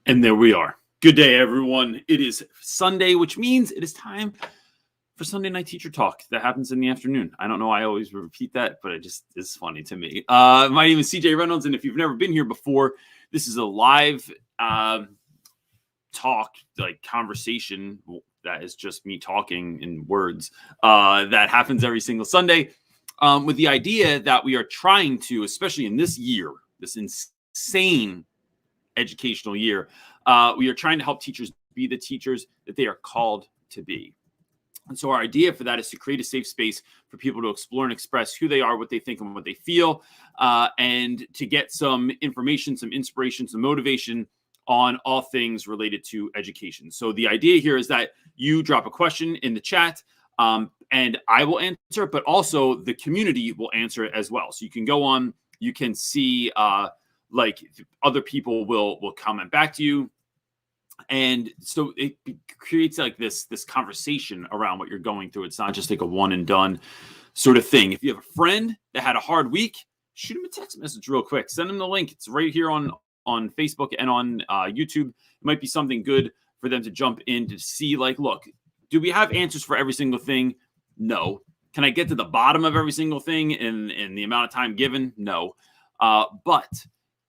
And there we are. Good day, everyone. It is Sunday, which means it is time for Sunday Night Teacher Talk. That happens in the afternoon. I don't know why I always repeat that, but it just is funny to me. My name is CJ Reynolds, and if you've never been here before, this is a live talk, like conversation that is just me talking in words that happens every single Sunday with the idea that we are trying to, especially in this year, this insane educational year, we are trying to help teachers be the teachers that they are called to be. And so our idea for that is to create a safe space for people to explore and express who they are, what they think, and what they feel, and to get some information, some inspiration, some motivation on all things related to education. So the idea here is that you drop a question in the chat, and I will answer, but also the community will answer it as well. So you can go on, you can see like other people will comment back to you. And so it creates like this conversation around what you're going through. It's not just like a one and done sort of thing. If you have a friend that had a hard week, shoot him a text message real quick. Send him the link. It's right here on Facebook and on YouTube. It might be something good for them to jump in to see, like, look, do we have answers for every single thing? No. Can I get to the bottom of every single thing in the amount of time given? No. But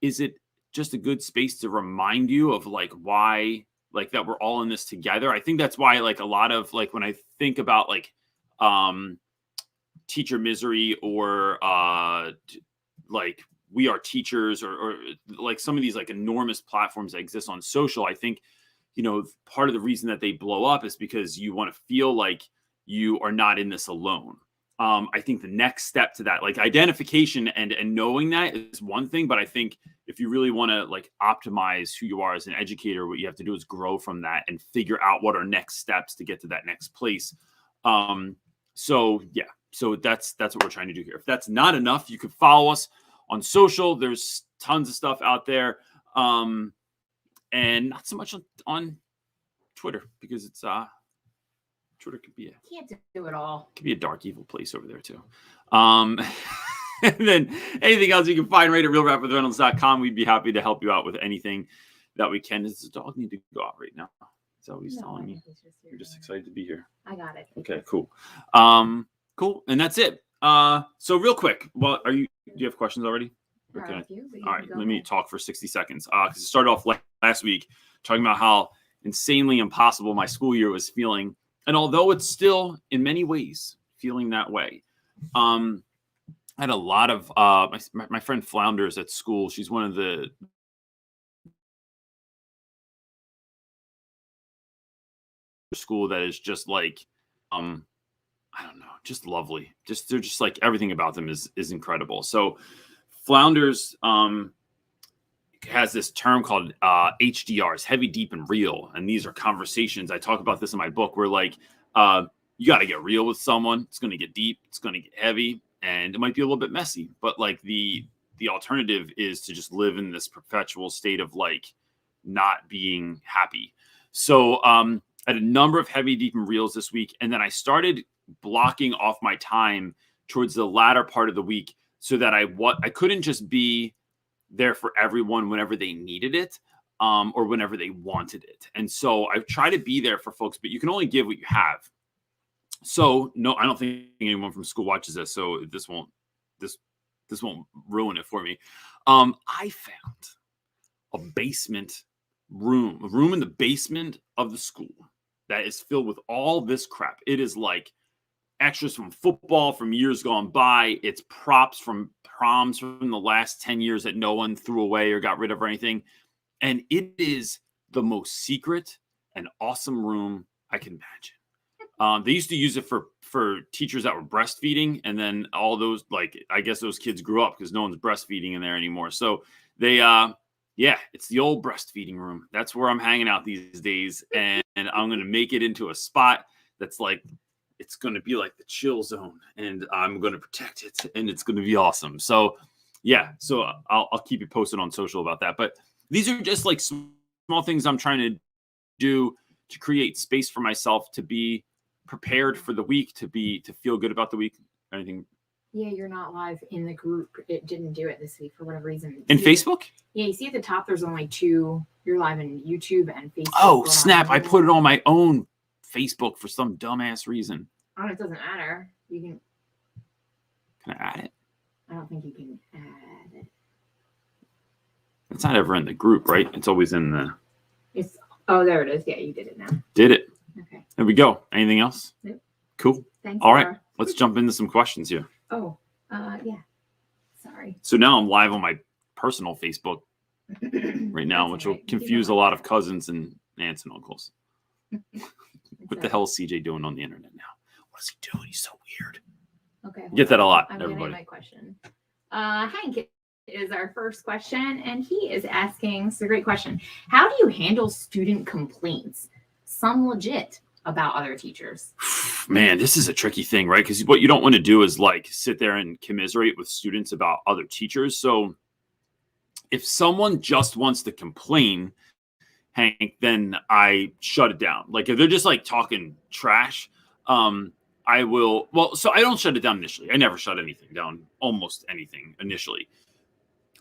is it just a good space to remind you of like why, like that we're all in this together? I think that's why, like, a lot of, like, when I think about like teacher misery or like We Are Teachers or like some of these like enormous platforms that exist on social, I think, you know, part of the reason that they blow up is because you want to feel like you are not in this alone. I think the next step to that, like identification and knowing that is one thing, but I think if you really want to like optimize who you are as an educator, what you have to do is grow from that and figure out what are next steps to get to that next place. So that's what we're trying to do here. If that's not enough, you could follow us on social. There's tons of stuff out there, and not so much on Twitter because it's Twitter could be can't do it all. Could be a dark, evil place over there too. And then anything else you can find right at realrapwithreynolds.com. We'd be happy to help you out with anything that we can. Does the dog need to go out right now? Is that what he's telling me? You're just excited to be here. I got it. Okay, cool. Cool. And that's it. So real quick, do you have questions already? Okay. All right. Let me talk for 60 seconds. Because it started off last week talking about how insanely impossible my school year was feeling. And although it's still in many ways feeling that way, I had a lot of my friend Flounders at school. She's one of the school that is just like, I don't know, just lovely. They're just like, everything about them is incredible. So Flounders has this term called HDRs, heavy, deep, and real. And these are conversations. I talk about this in my book where, like, you got to get real with someone. It's going to get deep. It's going to get heavy. And it might be a little bit messy. But, like, the alternative is to just live in this perpetual state of, like, not being happy. So I had a number of heavy, deep, and reals this week. And then I started blocking off my time towards the latter part of the week so that I couldn't just be there for everyone whenever they needed it, or whenever they wanted it. And so I try to be there for folks, but you can only give what you have. So no, I don't think anyone from school watches this, so this won't ruin it for me. I found a room in the basement of the school that is filled with all this crap. It is like extras from football from years gone by. It's props from proms from the last 10 years that no one threw away or got rid of or anything. And it is the most secret and awesome room I can imagine. They used to use it for teachers that were breastfeeding. And then all those, like, I guess those kids grew up because no one's breastfeeding in there anymore. So they, it's the old breastfeeding room. That's where I'm hanging out these days. And I'm going to make it into a spot that's like, it's going to be like the chill zone, and I'm going to protect it, and it's going to be awesome. So, yeah. So I'll keep you posted on social about that. But these are just like small things I'm trying to do to create space for myself to be prepared for the week, to feel good about the week. Anything Yeah, you're not live in the group. It didn't do it this week for whatever reason. In Facebook? Yeah, you see at the top there's only two. You're live in YouTube and Facebook. Oh, snap. I put it on my own Facebook for some dumbass reason. Oh, it doesn't matter. You can. Can I add it? I don't think you can add it. It's not ever in the group, right? It's always in the... It's. Oh, there it is. Yeah, you did it now. Did it. Okay. There we go. Anything else? Nope. Cool. Thanks. All right. Let's jump into some questions here. Oh, yeah. Sorry. So now I'm live on my personal Facebook right now, which will confuse a lot of cousins and aunts and uncles. What the hell is CJ doing on the internet now? What is he doing? He's so weird. Okay. Get that a lot, I'm everybody. My question. Hank is our first question, and he is asking, it's a great question. How do you handle student complaints? Some legit about other teachers. Man, this is a tricky thing, right? Because what you don't want to do is like sit there and commiserate with students about other teachers. So if someone just wants to complain, Hank, then I shut it down. Like if they're just like talking trash, I will. Well, so I don't shut it down initially. I never shut anything down, almost anything initially.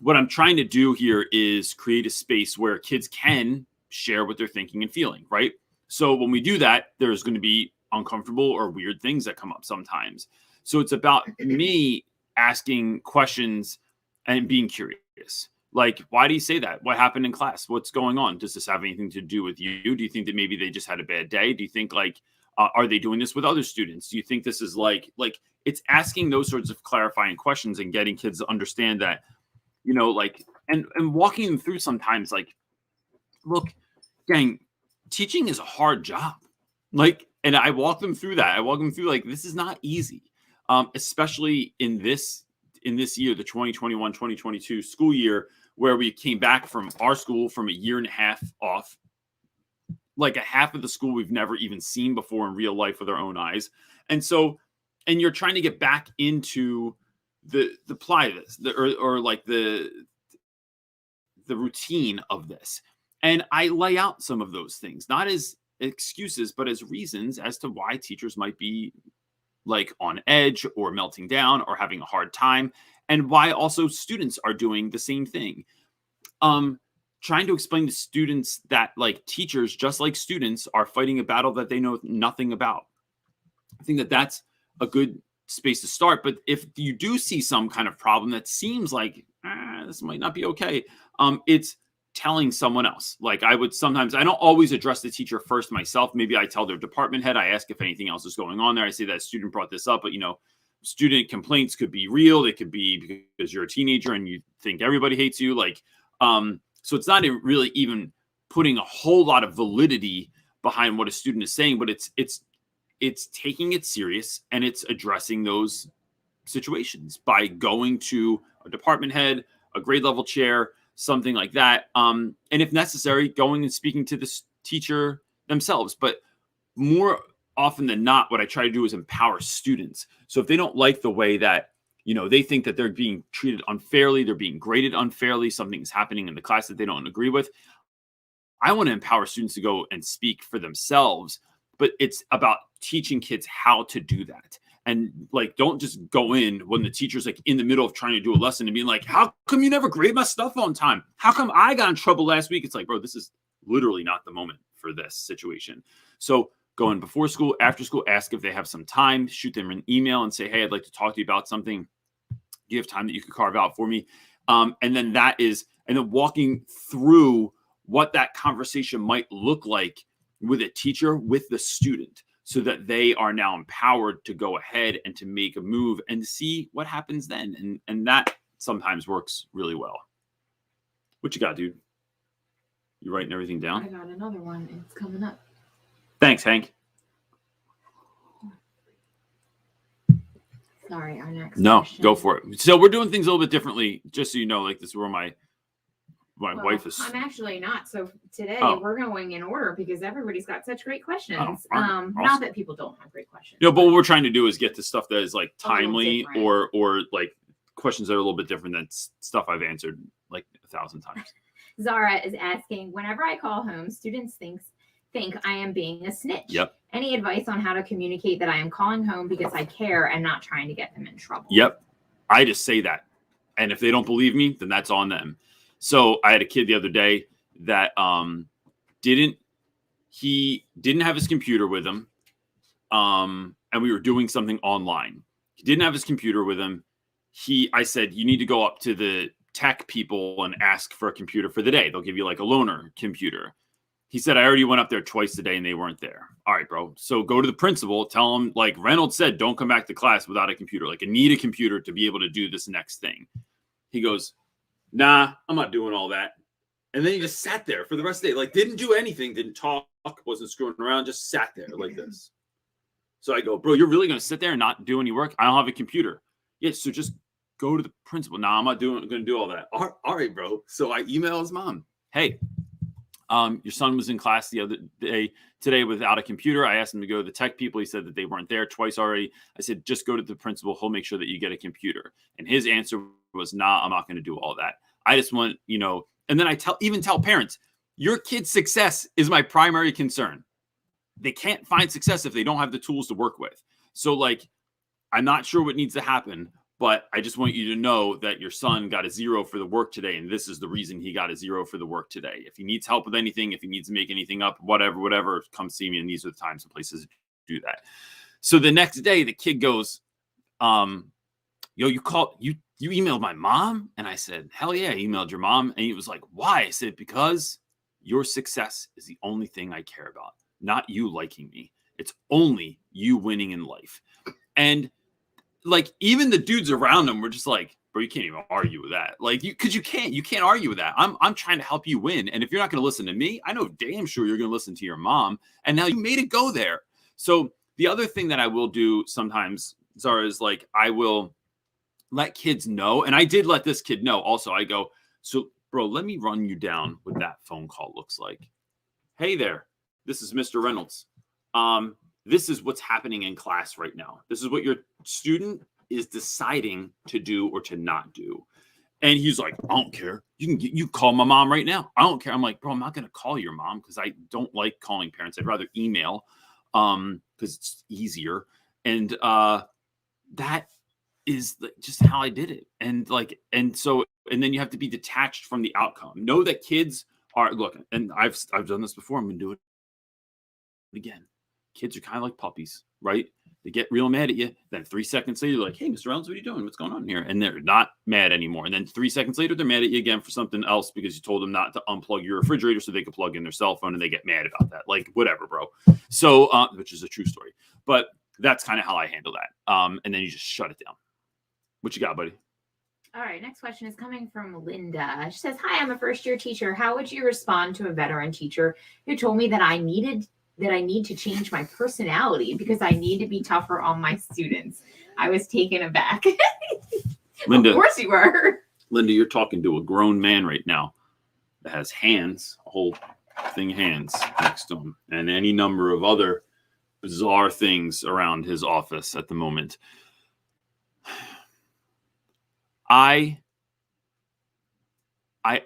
What I'm trying to do here is create a space where kids can share what they're thinking and feeling, right? So when we do that, there's going to be uncomfortable or weird things that come up sometimes. So it's about me asking questions and being curious. Like, why do you say that? What happened in class? What's going on? Does this have anything to do with you? Do you think that maybe they just had a bad day? Do you think like, are they doing this with other students? Do you think this is like it's asking those sorts of clarifying questions and getting kids to understand that, you know, like, and walking them through sometimes like, look, gang, teaching is a hard job. Like, and I walk them through that. I walk them through like, this is not easy. Especially in this year, the 2021-2022 school year, where we came back from our school from a year and a half off, like a half of the school we've never even seen before in real life with our own eyes. And so, and you're trying to get back into the ply of this, or like the routine of this. And I lay out some of those things, not as excuses, but as reasons as to why teachers might be like on edge or melting down or having a hard time, and why also students are doing the same thing. Trying to explain to students that like teachers, just like students, are fighting a battle that they know nothing about. I think that that's a good space to start. But if you do see some kind of problem that seems like this might not be okay, it's telling someone else. Like I would sometimes, I don't always address the teacher first myself. Maybe I tell their department head, I ask if anything else is going on there. I say that student brought this up, but you know, student complaints could be real. They could be because you're a teenager and you think everybody hates you. Like, so it's not really even putting a whole lot of validity behind what a student is saying, but it's taking it serious and it's addressing those situations by going to a department head, a grade level chair, something like that. And if necessary, going and speaking to the teacher themselves. But more often than not, what I try to do is empower students. So if they don't like the way that, you know, they think that they're being treated unfairly, they're being graded unfairly, something's happening in the class that they don't agree with, I want to empower students to go and speak for themselves. But it's about teaching kids how to do that. And like, don't just go in when the teacher's like in the middle of trying to do a lesson and being like, how come you never grade my stuff on time? How come I got in trouble last week? It's like, bro, this is literally not the moment for this situation. So go in before school, after school, ask if they have some time, shoot them an email and say, hey, I'd like to talk to you about something. Do you have time that you could carve out for me? And then walking through what that conversation might look like with a teacher, with the student, so that they are now empowered to go ahead and to make a move and see what happens then. And that sometimes works really well. What you got, dude? You writing everything down? I got another one. It's coming up. Thanks, Hank. Sorry, our next No, question. go for it. So we're doing things a little bit differently, just so you know, like this is where my wife is. I'm actually not. So today we're going in order because everybody's got such great questions. Awesome. Not that people don't have great questions. No, but what we're trying to do is get to stuff that is like timely or like questions that are a little bit different than stuff I've answered like 1,000 times. Zara is asking, whenever I call home, students think think I am being a snitch. Yep. Any advice on how to communicate that I am calling home because I care and not trying to get them in trouble? Yep. I just say that. And if they don't believe me, then that's on them. So I had a kid the other day that didn't have his computer with him. And we were doing something online. He didn't have his computer with him. I said, you need to go up to the tech people and ask for a computer for the day. They'll give you like a loaner computer. He said, I already went up there twice today and they weren't there. All right, bro. So go to the principal, tell him, like Reynolds said, don't come back to class without a computer. Like, I need a computer to be able to do this next thing. He goes, nah, I'm not doing all that. And then he just sat there for the rest of the day. Like, didn't do anything, didn't talk, wasn't screwing around, just sat there like this. So I go, bro, you're really going to sit there and not do any work? I don't have a computer. Yeah, so just go to the principal. Nah, I'm not going to do all that. All right, bro. So I email his mom. Hey, your son was in class the other day today without a computer. I asked him to go to the tech people. He said that they weren't there twice already. I said, just go to the principal. He'll make sure that you get a computer. And his answer was, nah, I'm not going to do all that. I just want, and then I tell parents, your kid's success is my primary concern. They can't find success if they don't have the tools to work with. So like, I'm not sure what needs to happen, but I just want you to know that your son got a 0 for the work today. And this is the reason he got a 0 for the work today. If he needs help with anything, if he needs to make anything up, whatever, come see me. And these are the times and places to do that. So the next day the kid goes, you emailed my mom? And I said, hell yeah, I emailed your mom. And he was like, why? I said, because your success is the only thing I care about, not you liking me. It's only you winning in life. And like, even the dudes around him were just like, bro, you can't even argue with that. Like, you can't argue with that. I'm trying to help you win. And if you're not going to listen to me, I know damn sure you're going to listen to your mom. And now you made it go there. So the other thing that I will do sometimes, Zara, is like, I will let kids know. And I did let this kid know also. I go, so bro, let me run you down what that phone call looks like. Hey there, this is Mr. Reynolds. This is what's happening in class right now. This is what your student is deciding to do or to not do. And he's like, I don't care. You call my mom right now. I don't care. I'm like, bro, I'm not going to call your mom because I don't like calling parents. I'd rather email because it's easier. And that is just how I did it. And then you have to be detached from the outcome. Know that kids are, look, and I've done this before. I'm going to do it again. Kids are kind of like puppies, right? They get real mad at you. Then 3 seconds later, like, hey, Mr. Reynolds, what are you doing? What's going on here? And they're not mad anymore. And then 3 seconds later, they're mad at you again for something else because you told them not to unplug your refrigerator so they could plug in their cell phone, and they get mad about that. Like, whatever, bro. So, which is a true story. But that's kind of how I handle that. And then you just shut it down. What you got, buddy? All right, next question is coming from Linda. She says, hi, I'm a first-year teacher. How would you respond to a veteran teacher who told me that I need to change my personality because I need to be tougher on my students? I was taken aback. Linda, of course you were. Linda, you're talking to a grown man right now that has hands, a whole thing hands next to him, and any number of other bizarre things around his office at the moment. I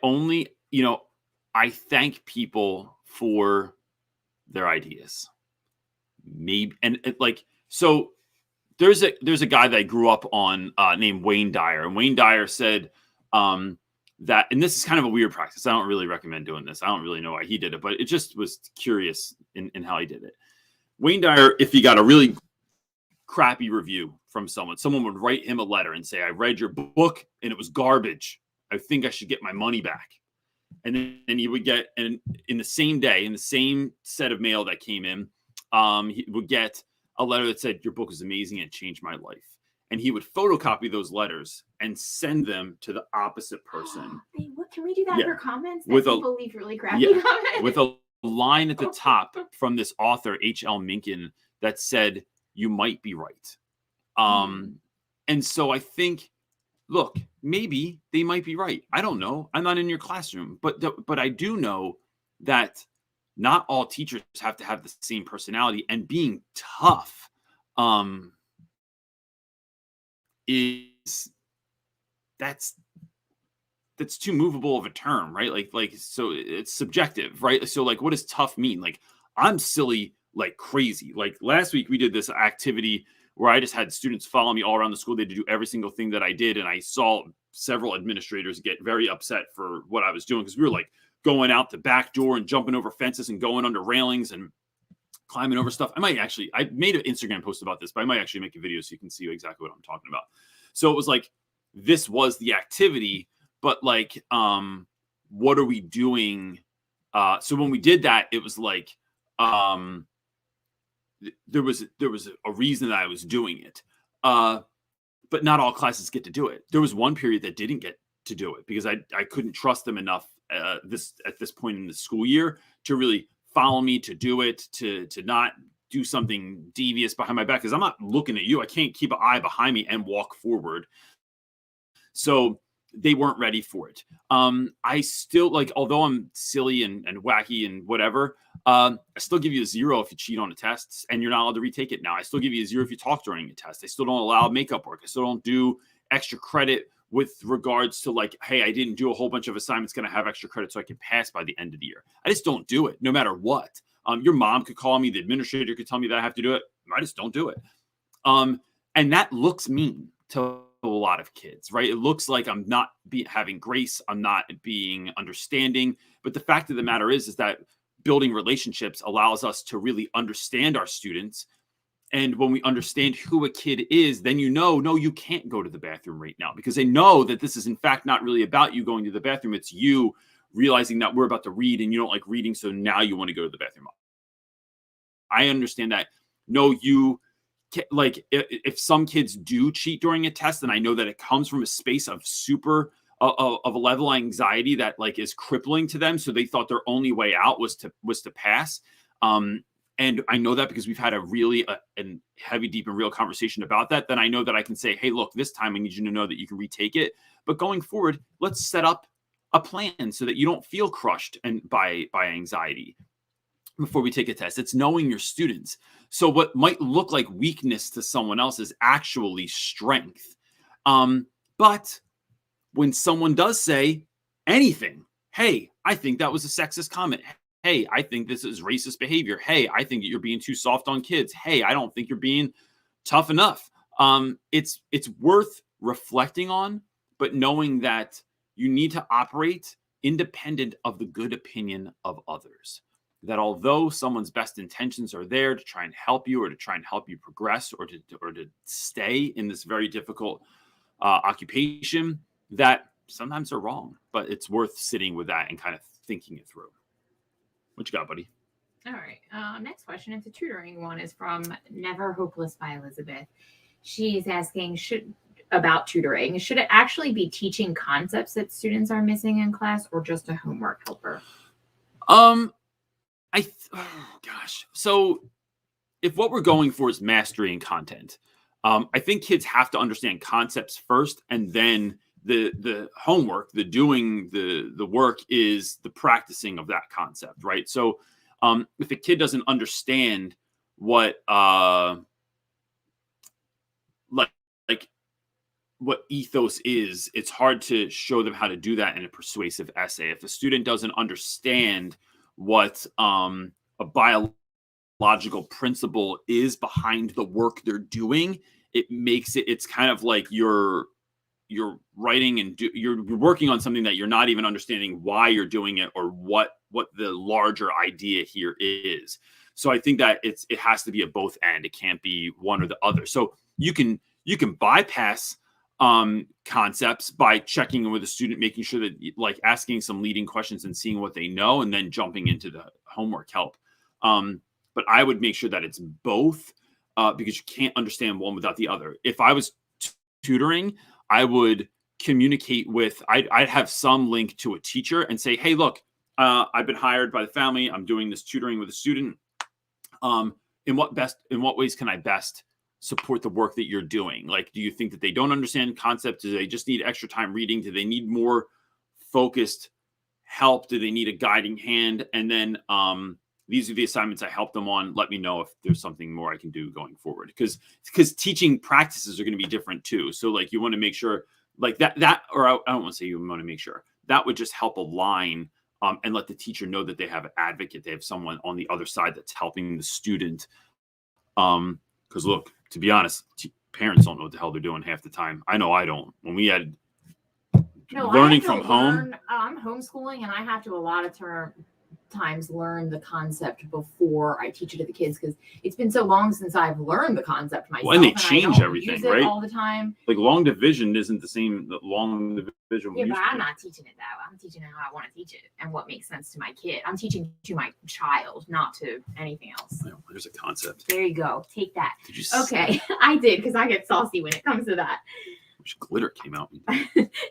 only, I thank people for their ideas. Maybe, and so there's a guy that I grew up on named Wayne Dyer, and Wayne Dyer said that, and this is kind of a weird practice. I don't really recommend doing this. I don't really know why he did it, but it just was curious in how he did it. Wayne Dyer, if he got a really crappy review from someone would write him a letter and say, I read your book and it was garbage. I think I should get my money back. And then he would get, and in the same day, in the same set of mail that came in, he would get a letter that said, your book is amazing and it changed my life. And he would photocopy those letters and send them to the opposite person. Hey, what can we do that for comments? That with people leave really crappy comments. With a line at the top from this author, H.L. Mencken, that said, you might be right. And so I think, look, maybe they might be right. I don't know. I'm not in your classroom, but I do know that not all teachers have to have the same personality, and being tough that's too movable of a term, right? Like, so it's subjective, right? So like, what does tough mean? Like, I'm silly like crazy. Like last week we did this activity where I just had students follow me all around the school. They had to do every single thing that I did. And I saw several administrators get very upset for what I was doing, because we were like going out the back door and jumping over fences and going under railings and climbing over stuff. I made an Instagram post about this, but I might actually make a video so you can see exactly what I'm talking about. So it was like, this was the activity, but like, what are we doing? So when we did that, it was like, there was a reason that I was doing it. But not all classes get to do it. There was one period that didn't get to do it because I couldn't trust them enough at this point in the school year to really follow me, to do it, to not do something devious behind my back, because I'm not looking at you. I can't keep an eye behind me and walk forward. So they weren't ready for it. I still, like, although I'm silly and wacky and whatever, I still give you a 0 if you cheat on the tests, and you're not allowed to retake it now. I still give you a 0 if you talk during a test. I still don't allow makeup work. I still don't do extra credit with regards to like, hey, I didn't do a whole bunch of assignments, going to have extra credit so I can pass by the end of the year. I just don't do it no matter what. Your mom could call me, the administrator could tell me that I have to do it. I just don't do it. And that looks mean to a lot of kids, right? It looks like I'm not having grace. I'm not being understanding. But the fact of the matter is that building relationships allows us to really understand our students. And when we understand who a kid is, then no, you can't go to the bathroom right now, because they know that this is in fact not really about you going to the bathroom. It's you realizing that we're about to read and you don't like reading. So now you want to go to the bathroom. I understand that. No, you like, if some kids do cheat during a test, and I know that it comes from a space of of a level of anxiety that like is crippling to them. So they thought their only way out was to pass. And I know that because we've had a really and heavy, deep and real conversation about that. Then I know that I can say, hey, look, this time I need you to know that you can retake it. But going forward, let's set up a plan so that you don't feel crushed and by anxiety before we take a test. It's knowing your students. So what might look like weakness to someone else is actually strength. But when someone does say anything, hey, I think that was a sexist comment. Hey, I think this is racist behavior. Hey, I think that you're being too soft on kids. Hey, I don't think you're being tough enough. It's worth reflecting on, but knowing that you need to operate independent of the good opinion of others. That although someone's best intentions are there to try and help you, or to try and help you progress, or to stay in this very difficult occupation, that sometimes they're wrong. But it's worth sitting with that and kind of thinking it through. What you got, buddy? All right. Next question. It's a tutoring one. Is from Never Hopeless by Elizabeth. She's asking about tutoring. Should it actually be teaching concepts that students are missing in class, or just a homework helper? So if what we're going for is mastery and content, I think kids have to understand concepts first, and then the homework, the doing the work, is the practicing of that concept, right? So if a kid doesn't understand what what ethos is, it's hard to show them how to do that in a persuasive essay. If a student doesn't understand what a biological principle is behind the work they're doing, it's kind of like you're writing and you're working on something that you're not even understanding why you're doing it, or what the larger idea here is. So I think that it has to be a both end. It can't be one or the other. So you can bypass concepts by checking in with a student, making sure that, like, asking some leading questions and seeing what they know, and then jumping into the homework help. But I would make sure that it's both, because you can't understand one without the other. If I was tutoring, I would communicate with, I'd have some link to a teacher and say, hey, look, I've been hired by the family. I'm doing this tutoring with a student. In what ways can I best support the work that you're doing? Like, do you think that they don't understand concepts? Do they just need extra time reading? Do they need more focused help? Do they need a guiding hand? And then these are the assignments I help them on. Let me know if there's something more I can do going forward. Because teaching practices are going to be different too. So like, you want to make sure like that, or I don't want to say you want to make sure that would just help align and let the teacher know that they have an advocate. They have someone on the other side that's helping the student. Because look, to be honest, parents don't know what the hell they're doing half the time. I know I don't. When we had learning from home, I'm homeschooling, and I have to a lot of times learn the concept before I teach it to the kids, because it's been so long since I've learned the concept myself. Well, and they change everything, use it right? all the time. Like long division isn't the same that long division. Yeah, but I'm not teaching it that way. I'm teaching it how I want to teach it and what makes sense to my kid. I'm teaching to my child, not to anything else. Oh, there's a concept. There you go. Take that. Did you okay, I did, because I get saucy when it comes to that. Which glitter came out.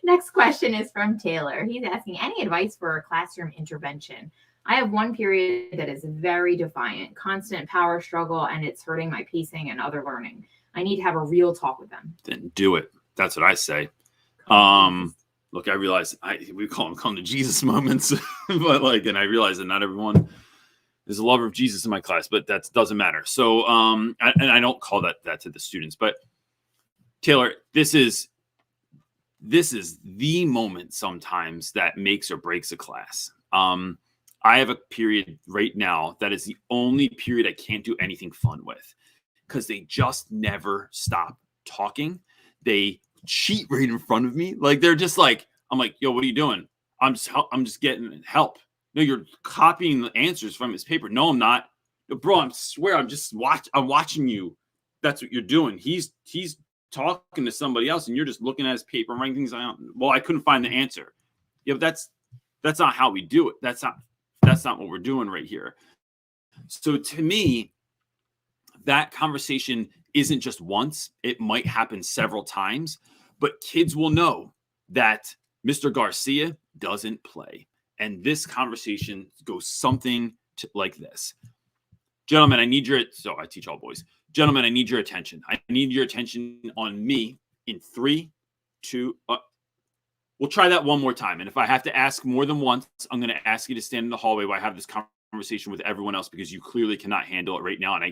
Next question is from Taylor. He's asking, any advice for a classroom intervention? I have one period that is very defiant, constant power struggle, and it's hurting my pacing and other learning. I need to have a real talk with them. Then do it. That's what I say. Look, I realize we call them come to Jesus moments, but and I realize that not everyone is a lover of Jesus in my class, but that doesn't matter. So, and I don't call that to the students, but Taylor, this is the moment sometimes that makes or breaks a class. I have a period right now that is the only period I can't do anything fun with, because they just never stop talking. They cheat right in front of me. They're just I'm like, yo, what are you doing? I'm just getting help. No, you're copying the answers from his paper. No, I'm not. Bro, I swear I'm watching you. That's what you're doing. He's talking to somebody else, and you're just looking at his paper and writing things down. Well, I couldn't find the answer. Yeah, but that's not how we do it. That's not what we're doing right here. So to me, that conversation isn't just once. It might happen several times, but kids will know that Mr. Garcia doesn't play. And this conversation goes something like this. Gentlemen, so I teach all boys. Gentlemen, I need your attention. I need your attention on me in 3, 2, we'll try that one more time. And if I have to ask more than once, I'm going to ask you to stand in the hallway while I have this conversation with everyone else, because you clearly cannot handle it right now. And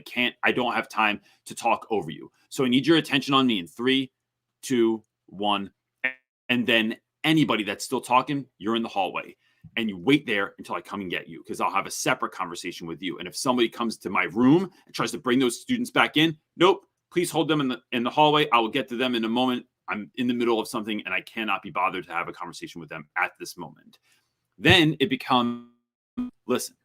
I don't have time to talk over you. So I need your attention on me in 3, 2, 1. And then anybody that's still talking, you're in the hallway. And you wait there until I come and get you, because I'll have a separate conversation with you. And if somebody comes to my room and tries to bring those students back in, nope, please hold them in the hallway. I will get to them in a moment. I'm in the middle of something and I cannot be bothered to have a conversation with them at this moment. Then it becomes, listen,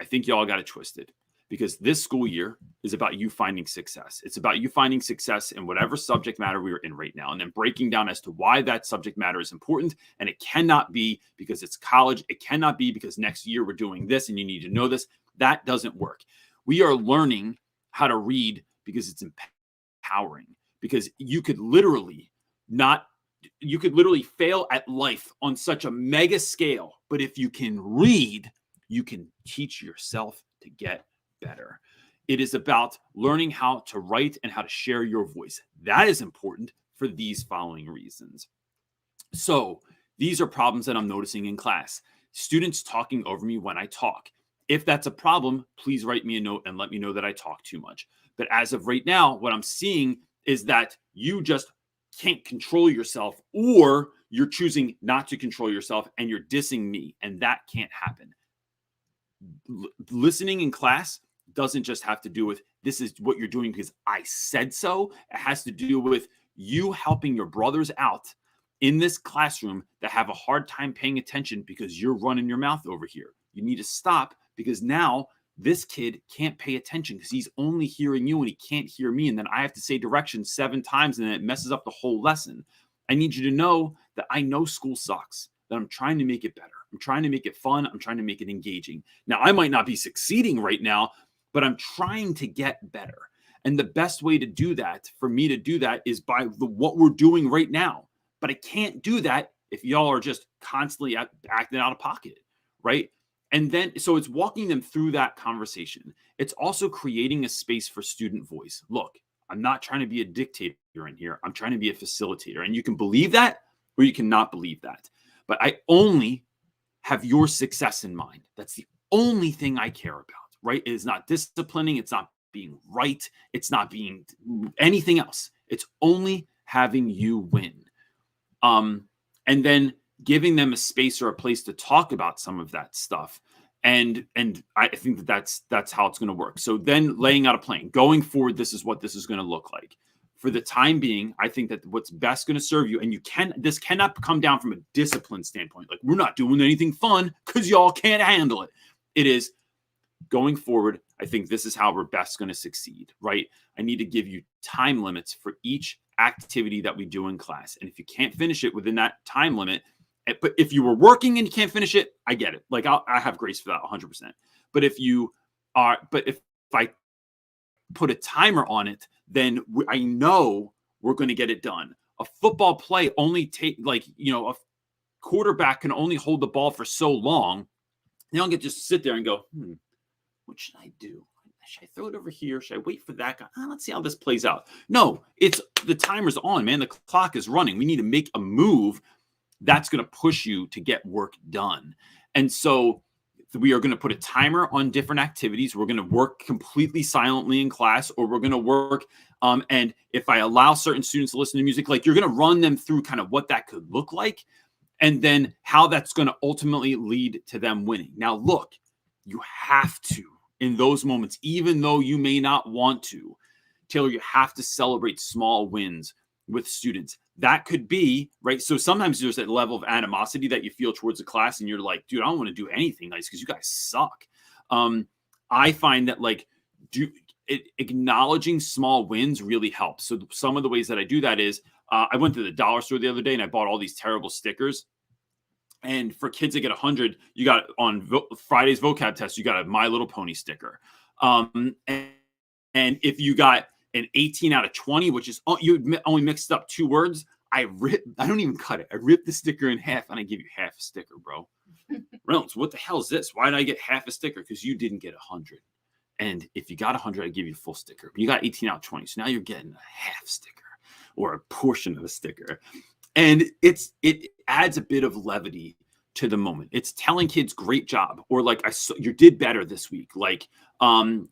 I think y'all got it twisted, because this school year is about you finding success. It's about you finding success in whatever subject matter we're in right now, and then breaking down as to why that subject matter is important. And it cannot be because it's college. It cannot be because next year we're doing this and you need to know this. That doesn't work. We are learning how to read because it's empowering, because you could literally fail at life on such a mega scale. But if you can read, you can teach yourself to get better. It is about learning how to write and how to share your voice. That is important for these following reasons. So these are problems that I'm noticing in class. Students talking over me when I talk. If that's a problem, please write me a note and let me know that I talk too much. But as of right now, what I'm seeing is that you just can't control yourself, or you're choosing not to control yourself and you're dissing me, and that can't happen. Listening in class doesn't just have to do with this is what you're doing because I said so. It has to do with you helping your brothers out in this classroom that have a hard time paying attention because you're running your mouth over here. You need to stop, because now this kid can't pay attention because he's only hearing you and he can't hear me. And then I have to say directions 7 times and then it messes up the whole lesson. I need you to know that I know school sucks, that I'm trying to make it better. I'm trying to make it fun. I'm trying to make it engaging. Now, I might not be succeeding right now, but I'm trying to get better. And the best way to do that, for me to do that, is by what we're doing right now. But I can't do that if y'all are just constantly acting out of pocket, right? And then, so it's walking them through that conversation. It's also creating a space for student voice. Look, I'm not trying to be a dictator in here. I'm trying to be a facilitator. And you can believe that or you cannot believe that. But I only have your success in mind. That's the only thing I care about, right? It is not disciplining. It's not being right. It's not being anything else. It's only having you win. And then giving them a space or a place to talk about some of that stuff. And I think that's how it's going to work. So then laying out a plan going forward, this is what this is going to look like. For the time being, I think that what's best going to serve you, and this cannot come down from a discipline standpoint. Like, we're not doing anything fun because y'all can't handle it. It is going forward. I think this is how we're best going to succeed, right? I need to give you time limits for each activity that we do in class. And if you can't finish it within that time limit, but if you were working and you can't finish it, I get it. Like, I have grace for that 100%. But if I put a timer on it, then I know we're going to get it done. A football play only a quarterback can only hold the ball for so long. You don't get to just sit there and go, what should I do? Should I throw it over here? Should I wait for that guy? Let's see how this plays out. No, it's the timer's on, man. The clock is running. We need to make a move that's going to push you to get work done. And so we are going to put a timer on different activities. We're going to work completely silently in class, or we're going to work. And if I allow certain students to listen to music, like, you're going to run them through kind of what that could look like, and then how that's going to ultimately lead to them winning. Now, look, you have to, in those moments, even though you may not want to, Taylor, you have to celebrate small wins with students. That could be, right? So sometimes there's that level of animosity that you feel towards the class, and you're like, dude, I don't want to do anything nice because you guys suck. I find that acknowledging small wins really helps. So some of the ways that I do that is, I went to the dollar store the other day and I bought all these terrible stickers. And for kids that get 100, you got on Friday's vocab test, you got a My Little Pony sticker. And if you got an 18 out of 20, which is you only mixed up 2 words, I don't even cut it. I ripped the sticker in half and I give you half a sticker, bro. Reynolds, what the hell is this? Why did I get half a sticker? Because you didn't get 100. And if you got 100, I give you a full sticker. But you got 18 out of 20. So now you're getting a half sticker or a portion of a sticker. And it adds a bit of levity to the moment. It's telling kids, great job. Or like, you did better this week. Like,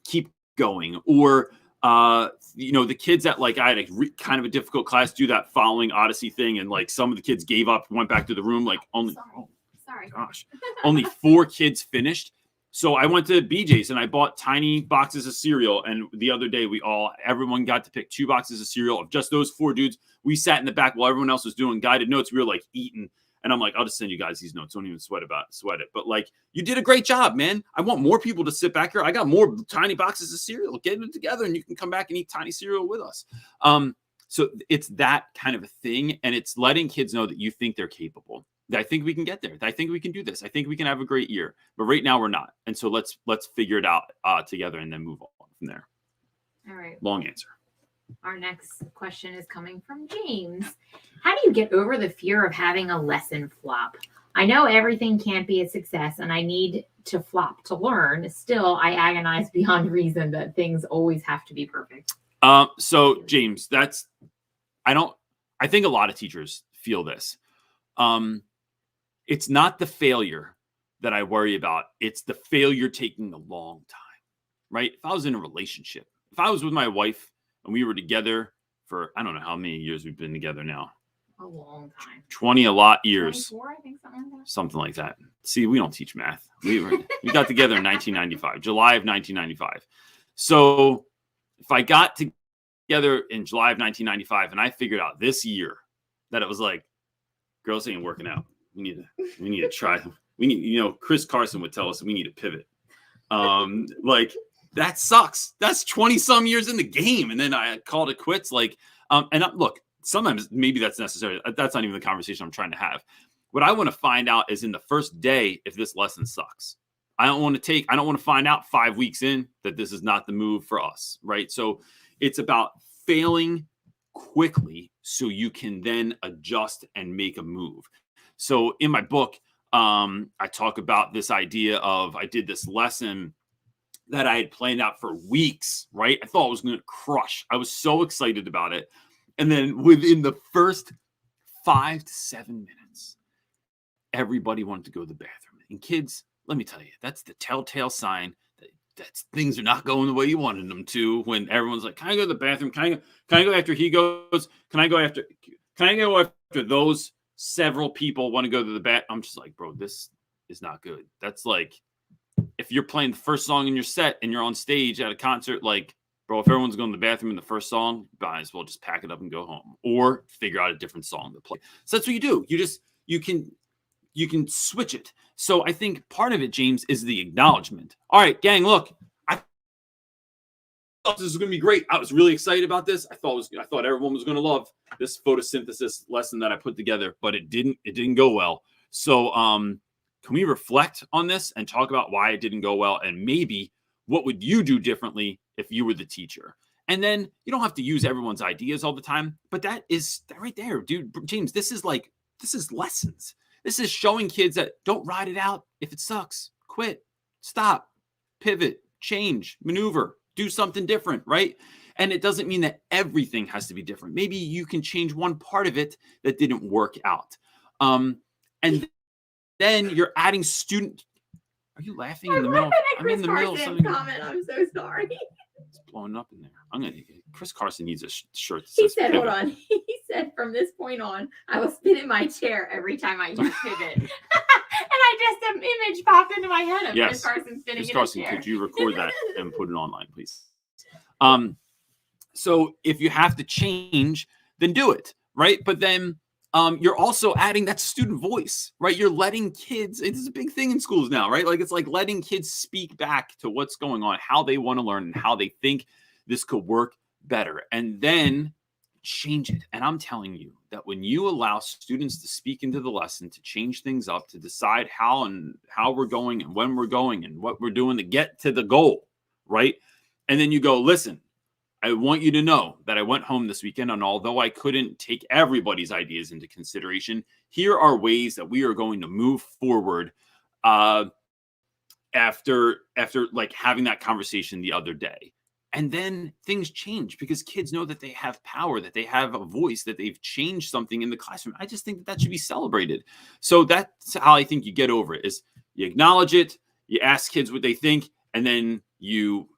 keep going. Or, the kids that, like, I had kind of a difficult class do that following Odyssey thing. And like some of the kids gave up, went back to the room. Like Sorry. Gosh, only 4 kids finished. So I went to BJ's and I bought tiny boxes of cereal. And the other day everyone got to pick 2 boxes of cereal of just those 4 dudes. We sat in the back while everyone else was doing guided notes. We were like eating. And I'm like, I'll just send you guys these notes. Don't even sweat it. But like, you did a great job, man. I want more people to sit back here. I got more tiny boxes of cereal. Get it together and you can come back and eat tiny cereal with us. So it's that kind of a thing. And it's letting kids know that you think they're capable. That I think we can get there. That I think we can do this. I think we can have a great year. But right now we're not. And so let's figure it out together and then move on from there. All right. Long answer. Our next question is coming from James. How do you get over the fear of having a lesson flop? I know everything can't be a success and I need to flop to learn. Still, I agonize beyond reason that things always have to be perfect. So James, I think a lot of teachers feel this. It's not the failure that I worry about. It's the failure taking a long time, right? If I was in a relationship, if I was with my wife and we were together for, I don't know how many years we've been together now. A long time. 20 a lot years. 24, I think, something like that. Something like that. See, we don't teach math. We got together in 1995, July of 1995. So if I got together in July of 1995 and I figured out this year that it was like, girls ain't working out. We need to try. We need, Chris Carson would tell us we need to pivot. Like, that sucks. That's 20 some years in the game. And then I called it quits. Like, look, sometimes maybe that's necessary. That's not even the conversation I'm trying to have. What I want to find out is in the first day, if this lesson sucks. I don't want to find out 5 weeks in that this is not the move for us. Right. So it's about failing quickly so you can then adjust and make a move. So in my book, I talk about this idea of, I did this lesson that I had planned out for weeks, right? I thought it was going to crush. I was so excited about it. And then within the first 5 to 7 minutes, everybody wanted to go to the bathroom. And kids, let me tell you, that's the telltale sign that things are not going the way you wanted them to, when everyone's like, can I go to the bathroom? Can I go after he goes? Can I go after those several people want to go to the bat. I'm just like, bro, this is not good. That's like, if you're playing the first song in your set and you're on stage at a concert, like, bro, if everyone's going to the bathroom in the first song, might as well just pack it up and go home or figure out a different song to play. So that's what you do. You can switch it. So I think part of it, James, is the acknowledgement. All right, gang, look, I thought this was going to be great. I was really excited about this. I thought everyone was going to love this photosynthesis lesson that I put together, but it didn't go well. So can we reflect on this and talk about why it didn't go well, and maybe what would you do differently if you were the teacher? And then you don't have to use everyone's ideas all the time, but that right there, dude. James, this is lessons. This is showing kids that don't ride it out. If it sucks, quit, stop, pivot, change, maneuver, do something different, right? And it doesn't mean that everything has to be different. Maybe you can change one part of it that didn't work out. And then you're adding student. Are you laughing in the middle? I'm in the middle of something. Comment. I'm so sorry. It's blowing up in there. Chris Carson needs a shirt. He said, hold on. He said, from this point on, I will spin in my chair every time I use pivot. And an image popped into my head of Chris Carson spinning in a chair. Could you record that and put it online, please? So if you have to change, then do it, right? But then you're also adding that student voice, right? You're letting kids, this is a big thing in schools now, right? Like, it's like letting kids speak back to what's going on, how they want to learn, and how they think this could work better, and then change it. And I'm telling you that when you allow students to speak into the lesson, to change things up, to decide how we're going and when we're going and what we're doing to get to the goal, right? And then you go, listen, I want you to know that I went home this weekend, and although I couldn't take everybody's ideas into consideration, here are ways that we are going to move forward after like having that conversation the other day. And then things change because kids know that they have power, that they have a voice, that they've changed something in the classroom. I just think that should be celebrated. So that's how I think you get over it, is you acknowledge it, you ask kids what they think, and then you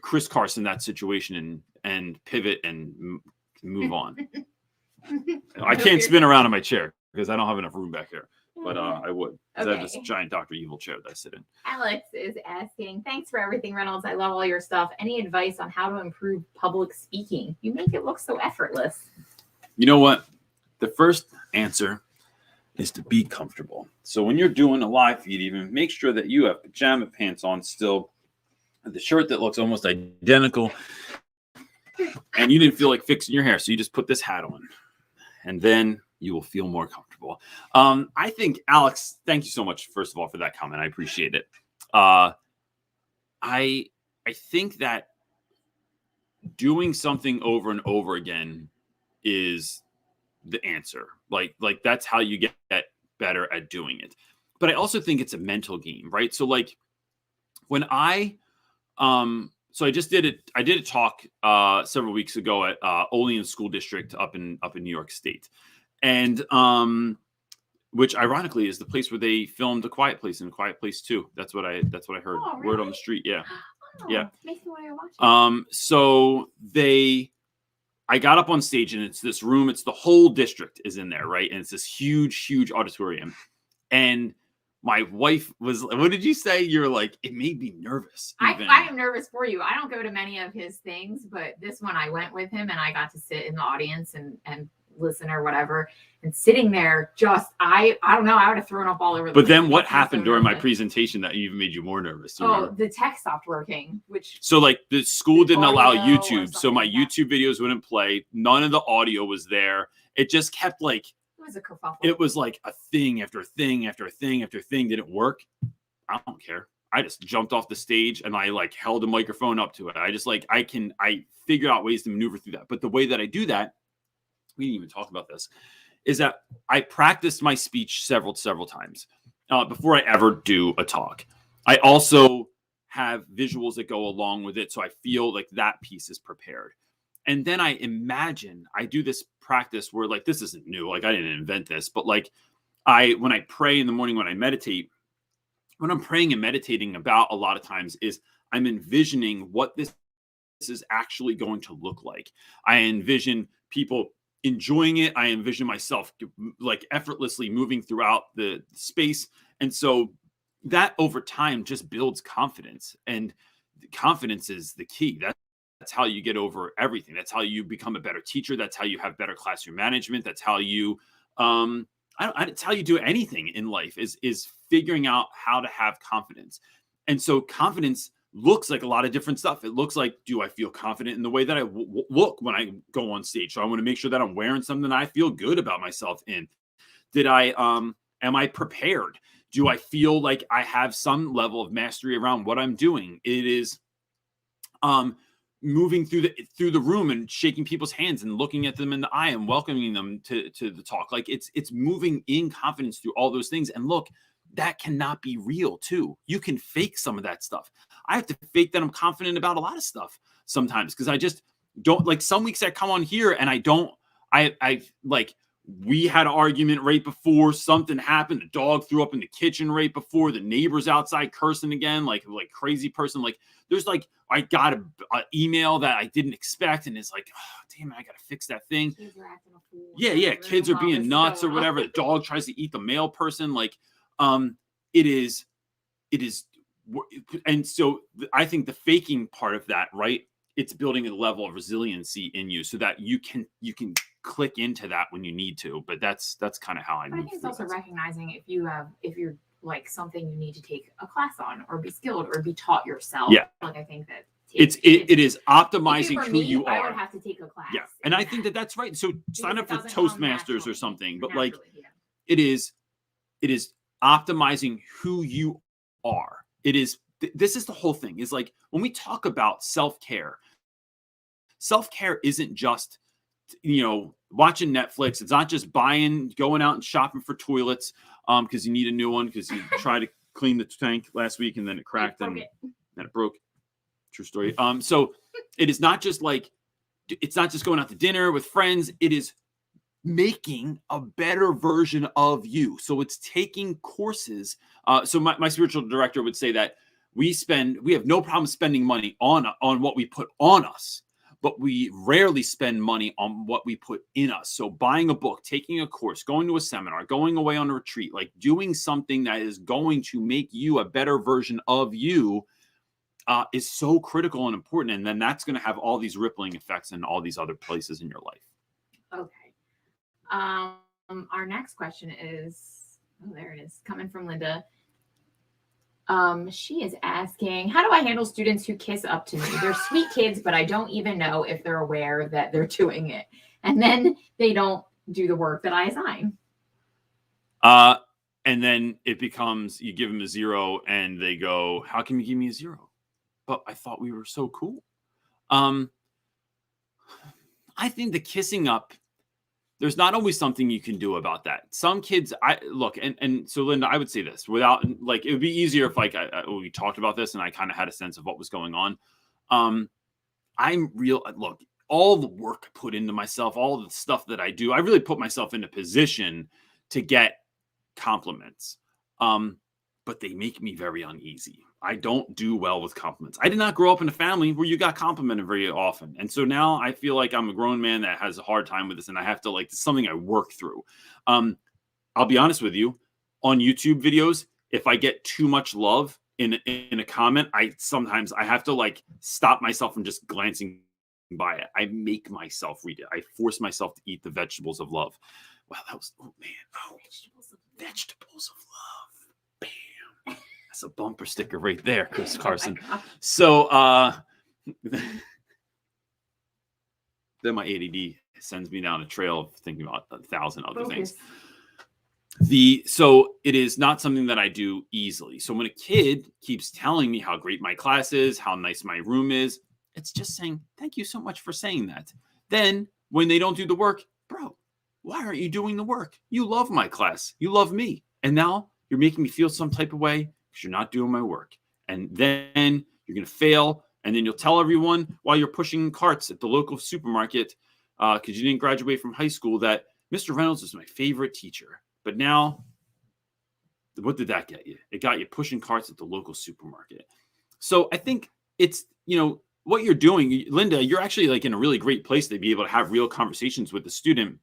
Chris Carson that situation and pivot and move on. I can't spin around in my chair because I don't have enough room back here, but I would. Okay. I have this giant Dr. Evil chair that I sit in. Alex is asking, thanks for everything, Reynolds. I love all your stuff. Any advice on how to improve public speaking? You make it look so effortless. You know what? The first answer is to be comfortable. So when you're doing a live feed, even make sure that you have pajama pants on still, the shirt that looks almost identical, and you didn't feel like fixing your hair, so you just put this hat on, and then you will feel more comfortable. I think, Alex, thank you so much, first of all, for that comment. I appreciate it. I think that doing something over and over again is the answer. Like that's how you get better at doing it. But I also think it's a mental game, right? So like when I just did it. I did a talk several weeks ago at Olean School District up in New York State, and which ironically is the place where they filmed A Quiet Place and A Quiet Place 2. That's what I heard. Oh, really? Word on the street. Yeah, yeah. Makes me want to watch it. So I got up on stage, and it's this room. It's the whole district is in there, right? And it's this huge auditorium, and my wife was, what did you say? You're like, it made me nervous. I am nervous for you. I don't go to many of his things, but this one I went with him and I got to sit in the audience and listen or whatever. And sitting there, I don't know, I would have thrown up all over the place. But then what happened during my presentation that even made you more nervous? The tech stopped working, so like the school didn't allow YouTube. So my YouTube videos wouldn't play. None of the audio was there. It just kept like, it was a kerfuffle. It was like a thing after thing after thing after thing. Didn't work. I don't care. I just jumped off the stage and I like held a microphone up to it. I just like, I figured out ways to maneuver through that. But the way that I do that, we didn't even talk about this, is that I practiced my speech several times before I ever do a talk. I also have visuals that go along with it. So I feel like that piece is prepared. And then I do this practice where like, this isn't new. Like I didn't invent this, but like when I pray in the morning, when I meditate, what I'm praying and meditating about a lot of times is I'm envisioning what this is actually going to look like. I envision people enjoying it. I envision myself like effortlessly moving throughout the space. And so that over time just builds confidence. And confidence is the key. That's how you get over everything. That's how you become a better teacher. That's how you have better classroom management. That's how you, it's how you do anything in life is figuring out how to have confidence. And so confidence looks like a lot of different stuff. It looks like, do I feel confident in the way that I look when I go on stage? So I want to make sure that I'm wearing something that I feel good about myself in. Am I prepared? Do I feel like I have some level of mastery around what I'm doing? It is, moving through the room and shaking people's hands and looking at them in the eye and welcoming them to the talk. Like it's moving in confidence through all those things. And look, that cannot be real too. You can fake some of that stuff. I have to fake that I'm confident about a lot of stuff sometimes because I just don't. Like some weeks I come on here and I like, we had an argument right before something happened. The dog threw up in the kitchen right before. The neighbors outside cursing again, like crazy person. Like there's like, I got an email that I didn't expect. And it's like, oh, damn it, I got to fix that thing. Kids are acting a fool. Yeah. Kids are being nuts or whatever. The dog tries to eat the mail person. Like, it is. And so I think the faking part of that, right? It's building a level of resiliency in you so that you can click into that when you need to. But that's kind of how I move. I think it's also recognizing if you're like something you need to take a class on or be skilled or be taught yourself. Yeah. Like I think that it is optimizing who you are. I would have to take a class. Yeah. And I think that's right. So sign up for Toastmasters or something, but like it is optimizing who you are. This is the whole thing is like when we talk about self-care isn't just, watching Netflix. It's not just going out and shopping for toilets because you need a new one because you tried to clean the tank last week and then it cracked and it broke. True story. So it is not just like, it's not just going out to dinner with friends. It is making a better version of you. So it's taking courses. So my spiritual director would say that we have no problem spending money on what we put on us, but we rarely spend money on what we put in us. So buying a book, taking a course, going to a seminar, going away on a retreat, like doing something that is going to make you a better version of you is so critical and important. And then that's going to have all these rippling effects in all these other places in your life. Okay. Our next question is, there it is, coming from Linda. She is asking, how do I handle students who kiss up to me? They're sweet kids, but I don't even know if they're aware that they're doing it. And then they don't do the work that I assign. And then it becomes, you give them a 0 and they go, how can you give me a 0? But I thought we were so cool. I think the kissing up, there's not always something you can do about that. Some kids, and so Linda, I would say this without like, it would be easier if like we talked about this and I kind of had a sense of what was going on. All the work I put into myself, all the stuff that I do, I really put myself in a position to get compliments. But they make me very uneasy. I don't do well with compliments. I did not grow up in a family where you got complimented very often. And so now I feel like I'm a grown man that has a hard time with this. And I have to it's something I work through. I'll be honest with you, on YouTube videos, if I get too much love in a comment, I have to stop myself from just glancing by it. I make myself read it. I force myself to eat the vegetables of love. Wow, that was, vegetables of love. Bam. That's a bumper sticker right there, Chris Carson. So then my ADD sends me down a trail of thinking about 1,000 other things. So it is not something that I do easily. So when a kid keeps telling me how great my class is, how nice my room is, it's just saying, thank you so much for saying that. Then when they don't do the work, bro, why aren't you doing the work? You love my class. You love me. And now you're making me feel some type of way because you're not doing my work. And then you're going to fail. And then you'll tell everyone while you're pushing carts at the local supermarket because you didn't graduate from high school that Mr. Reynolds is my favorite teacher. But now, what did that get you? It got you pushing carts at the local supermarket. So I think it's, what you're doing, Linda, you're actually like in a really great place to be able to have real conversations with the student.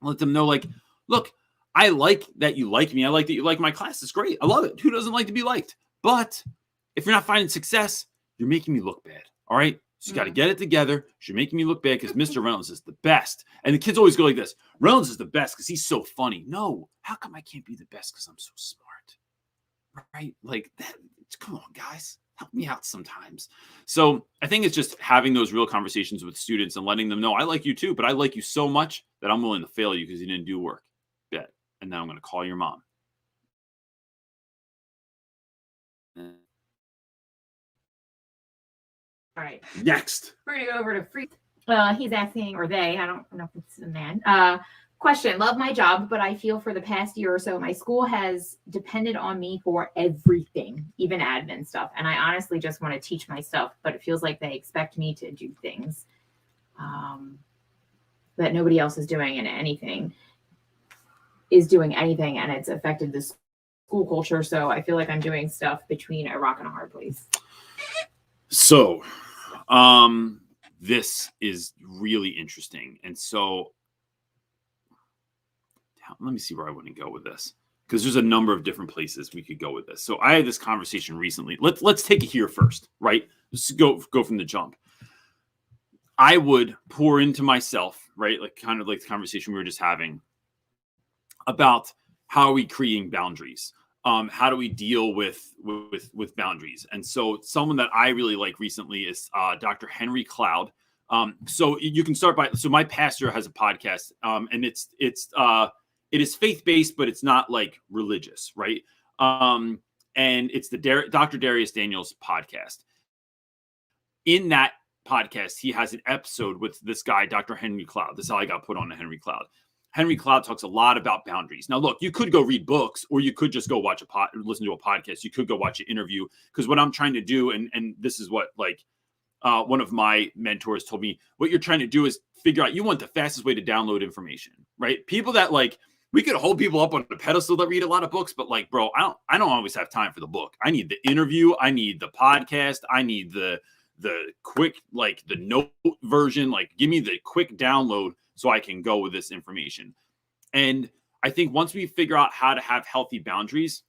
Let them know, like, look, I like that you like me. I like that you like my class. It's great. I love it. Who doesn't like to be liked? But if you're not finding success, you're making me look bad. All right. So you got to get it together. You're making me look bad because Mr. Reynolds is the best. And the kids always go like this. Reynolds is the best because he's so funny. No, how come I can't be the best because I'm so smart? Right? Like that. Come on, guys. Help me out sometimes. So I think it's just having those real conversations with students and letting them know, I like you too, but I like you so much that I'm willing to fail you because you didn't do work. Bet. And now I'm going to call your mom. All right. Next. We're going to go over to Free. He's asking, or they, I don't know if it's a man. Question, love my job, but I feel for the past year or so, my school has depended on me for everything, even admin stuff. And I honestly just want to teach my stuff, but it feels like they expect me to do things that nobody else is doing, and anything is doing anything. And it's affected the school culture. So I feel like I'm doing stuff between a rock and a hard place. So this is really interesting. And so let me see where I want to go with this, because there's a number of different places we could go with this. So I had this conversation recently. Let's take it here first, right? Let's go from the jump. I would pour into myself, right? Like kind of like the conversation we were just having about how are we creating boundaries? How do we deal with boundaries? And so someone that I really like recently is Dr. Henry Cloud. So you can start by, so my pastor has a podcast, and it is faith-based, but it's not like religious, right? And it's the Dr. Darius Daniels podcast. In that podcast, he has an episode with this guy, Dr. Henry Cloud. This is how I got put on to Henry Cloud. Henry Cloud talks a lot about boundaries. Now, look, you could go read books, or you could just go watch listen to a podcast. You could go watch an interview, because what I'm trying to do, and this is what like one of my mentors told me, what you're trying to do is figure out, you want the fastest way to download information, right? People that like, we could hold people up on a pedestal that read a lot of books, but like, bro, I don't always have time for the book. I need the interview. I need the podcast. I need the quick, like the note version. Like, give me the quick download so I can go with this information. And I think once we figure out how to have healthy boundaries,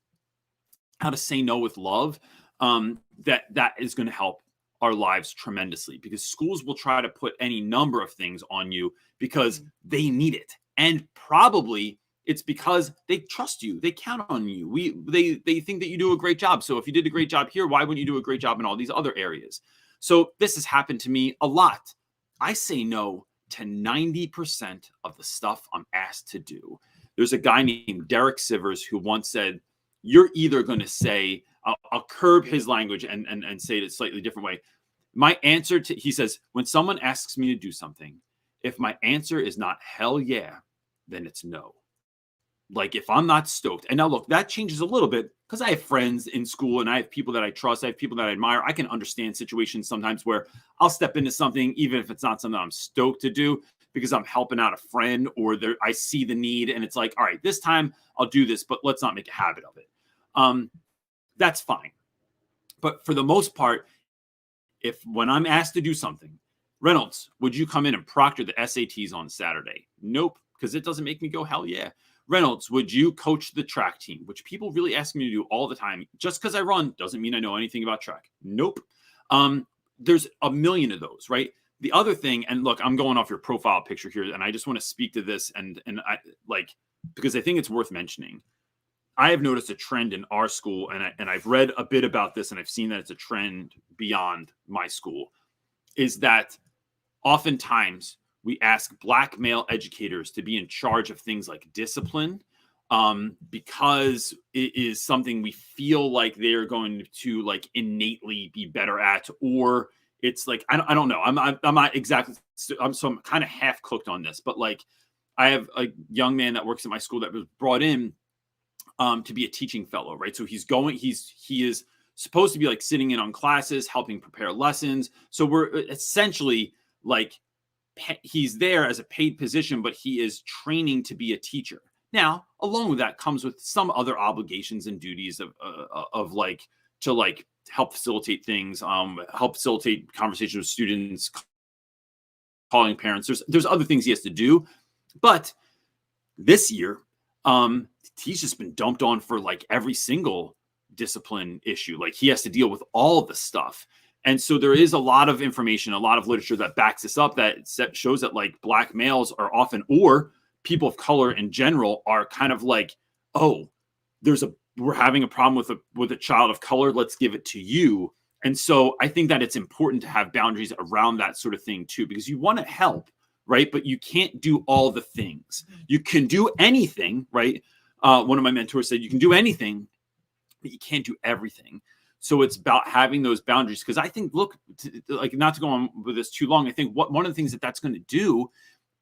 how to say no with love, that is going to help our lives tremendously, because schools will try to put any number of things on you because they need it. And probably it's because they trust you. They count on you. They think that you do a great job. So if you did a great job here, why wouldn't you do a great job in all these other areas? So this has happened to me a lot. I say no to 90% of the stuff I'm asked to do. There's a guy named Derek Sivers who once said, you're either going to say, I'll curb his language and say it a slightly different way. My answer to, he says, when someone asks me to do something, if my answer is not hell yeah, then it's no. Like if I'm not stoked. And now look, that changes a little bit because I have friends in school and I have people that I trust. I have people that I admire. I can understand situations sometimes where I'll step into something, even if it's not something I'm stoked to do, because I'm helping out a friend or I see the need. And it's like, all right, this time I'll do this, but let's not make a habit of it. That's fine. But for the most part, when I'm asked to do something, Reynolds, would you come in and proctor the SATs on Saturday? Nope, because it doesn't make me go, hell yeah. Reynolds, would you coach the track team? Which people really ask me to do all the time. Just because I run doesn't mean I know anything about track. Nope. There's a million of those, right? The other thing, and look, I'm going off your profile picture here, and I just want to speak to this and I like, because I think it's worth mentioning. I have noticed a trend in our school, and I've read a bit about this, and I've seen that it's a trend beyond my school, is that oftentimes we ask Black male educators to be in charge of things like discipline, because it is something we feel like they're going to like innately be better at, or it's like, I don't know. I'm not exactly, I'm kind of half cooked on this, but like I have a young man that works at my school that was brought in to be a teaching fellow, right? So he is supposed to be like sitting in on classes, helping prepare lessons. So we're essentially like, he's there as a paid position, but he is training to be a teacher. Now, along with that comes with some other obligations and duties of like, to like help facilitate things, help facilitate conversations with students, calling parents. There's other things he has to do, but this year, he's just been dumped on for like every single discipline issue. Like he has to deal with all of the stuff. And so there is a lot of information, a lot of literature that backs this up, that shows that like Black males are often, or people of color in general, are kind of like, oh, we're having a problem with a child of color. Let's give it to you. And so I think that it's important to have boundaries around that sort of thing too, because you want to help, right? But you can't do all the things. You can do anything, right? One of my mentors said, you can do anything, but you can't do everything. So it's about having those boundaries. Because I think, look, like, not to go on with this too long, I think one of the things that's going to do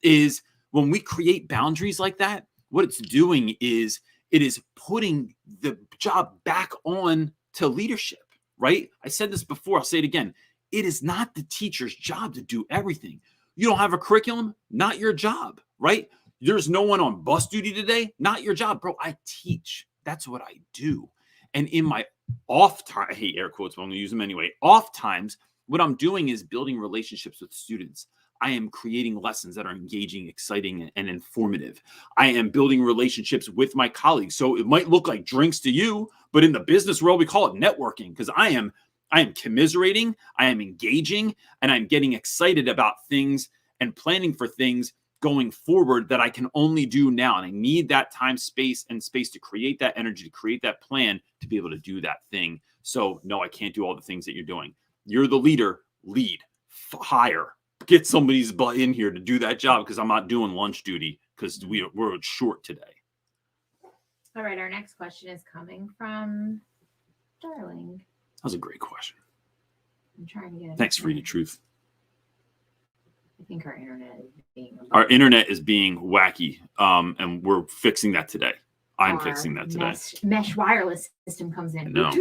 is when we create boundaries like that, what it's doing is it is putting the job back on to leadership, right? I said this before, I'll say it again. It is not the teacher's job to do everything. You don't have a curriculum, not your job, right? There's no one on bus duty today, not your job, bro. I teach. That's what I do. And in my off time, I hate air quotes, but I'm going to use them anyway. Off times, what I'm doing is building relationships with students. I am creating lessons that are engaging, exciting, and informative. I am building relationships with my colleagues. So it might look like drinks to you, but in the business world, we call it networking, because I am commiserating, I am engaging, and I'm getting excited about things and planning for things going forward that I can only do now. And I need that time, space to create that energy, to create that plan, to be able to do that thing. So no, I can't do all the things that you're doing. You're the leader, lead, hire, get somebody's butt in here to do that job, because I'm not doing lunch duty because we're short today. All right. Our next question is coming from Darling. That was a great question. I'm trying to get it. Thanks for your truth. I think our internet is being wacky, and we're fixing that today. I'm fixing that today. Mesh wireless system comes in. No.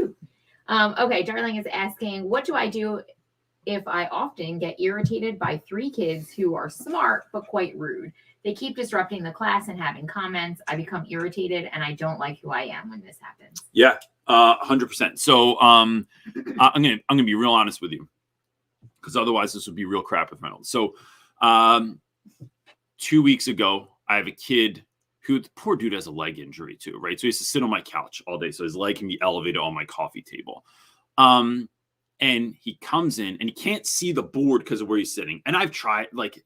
Okay, Darling is asking, what do I do if I often get irritated by 3 kids who are smart but quite rude? They keep disrupting the class and having comments. I become irritated, and I don't like who I am when this happens. Yeah, 100%. So I'm gonna be real honest with you, because otherwise this would be real crap with Reynolds. So 2 weeks ago, I have a kid who, the poor dude, has a leg injury too, right? So he has to sit on my couch all day, so his leg can be elevated on my coffee table. And he comes in and he can't see the board because of where he's sitting. And I've tried, like,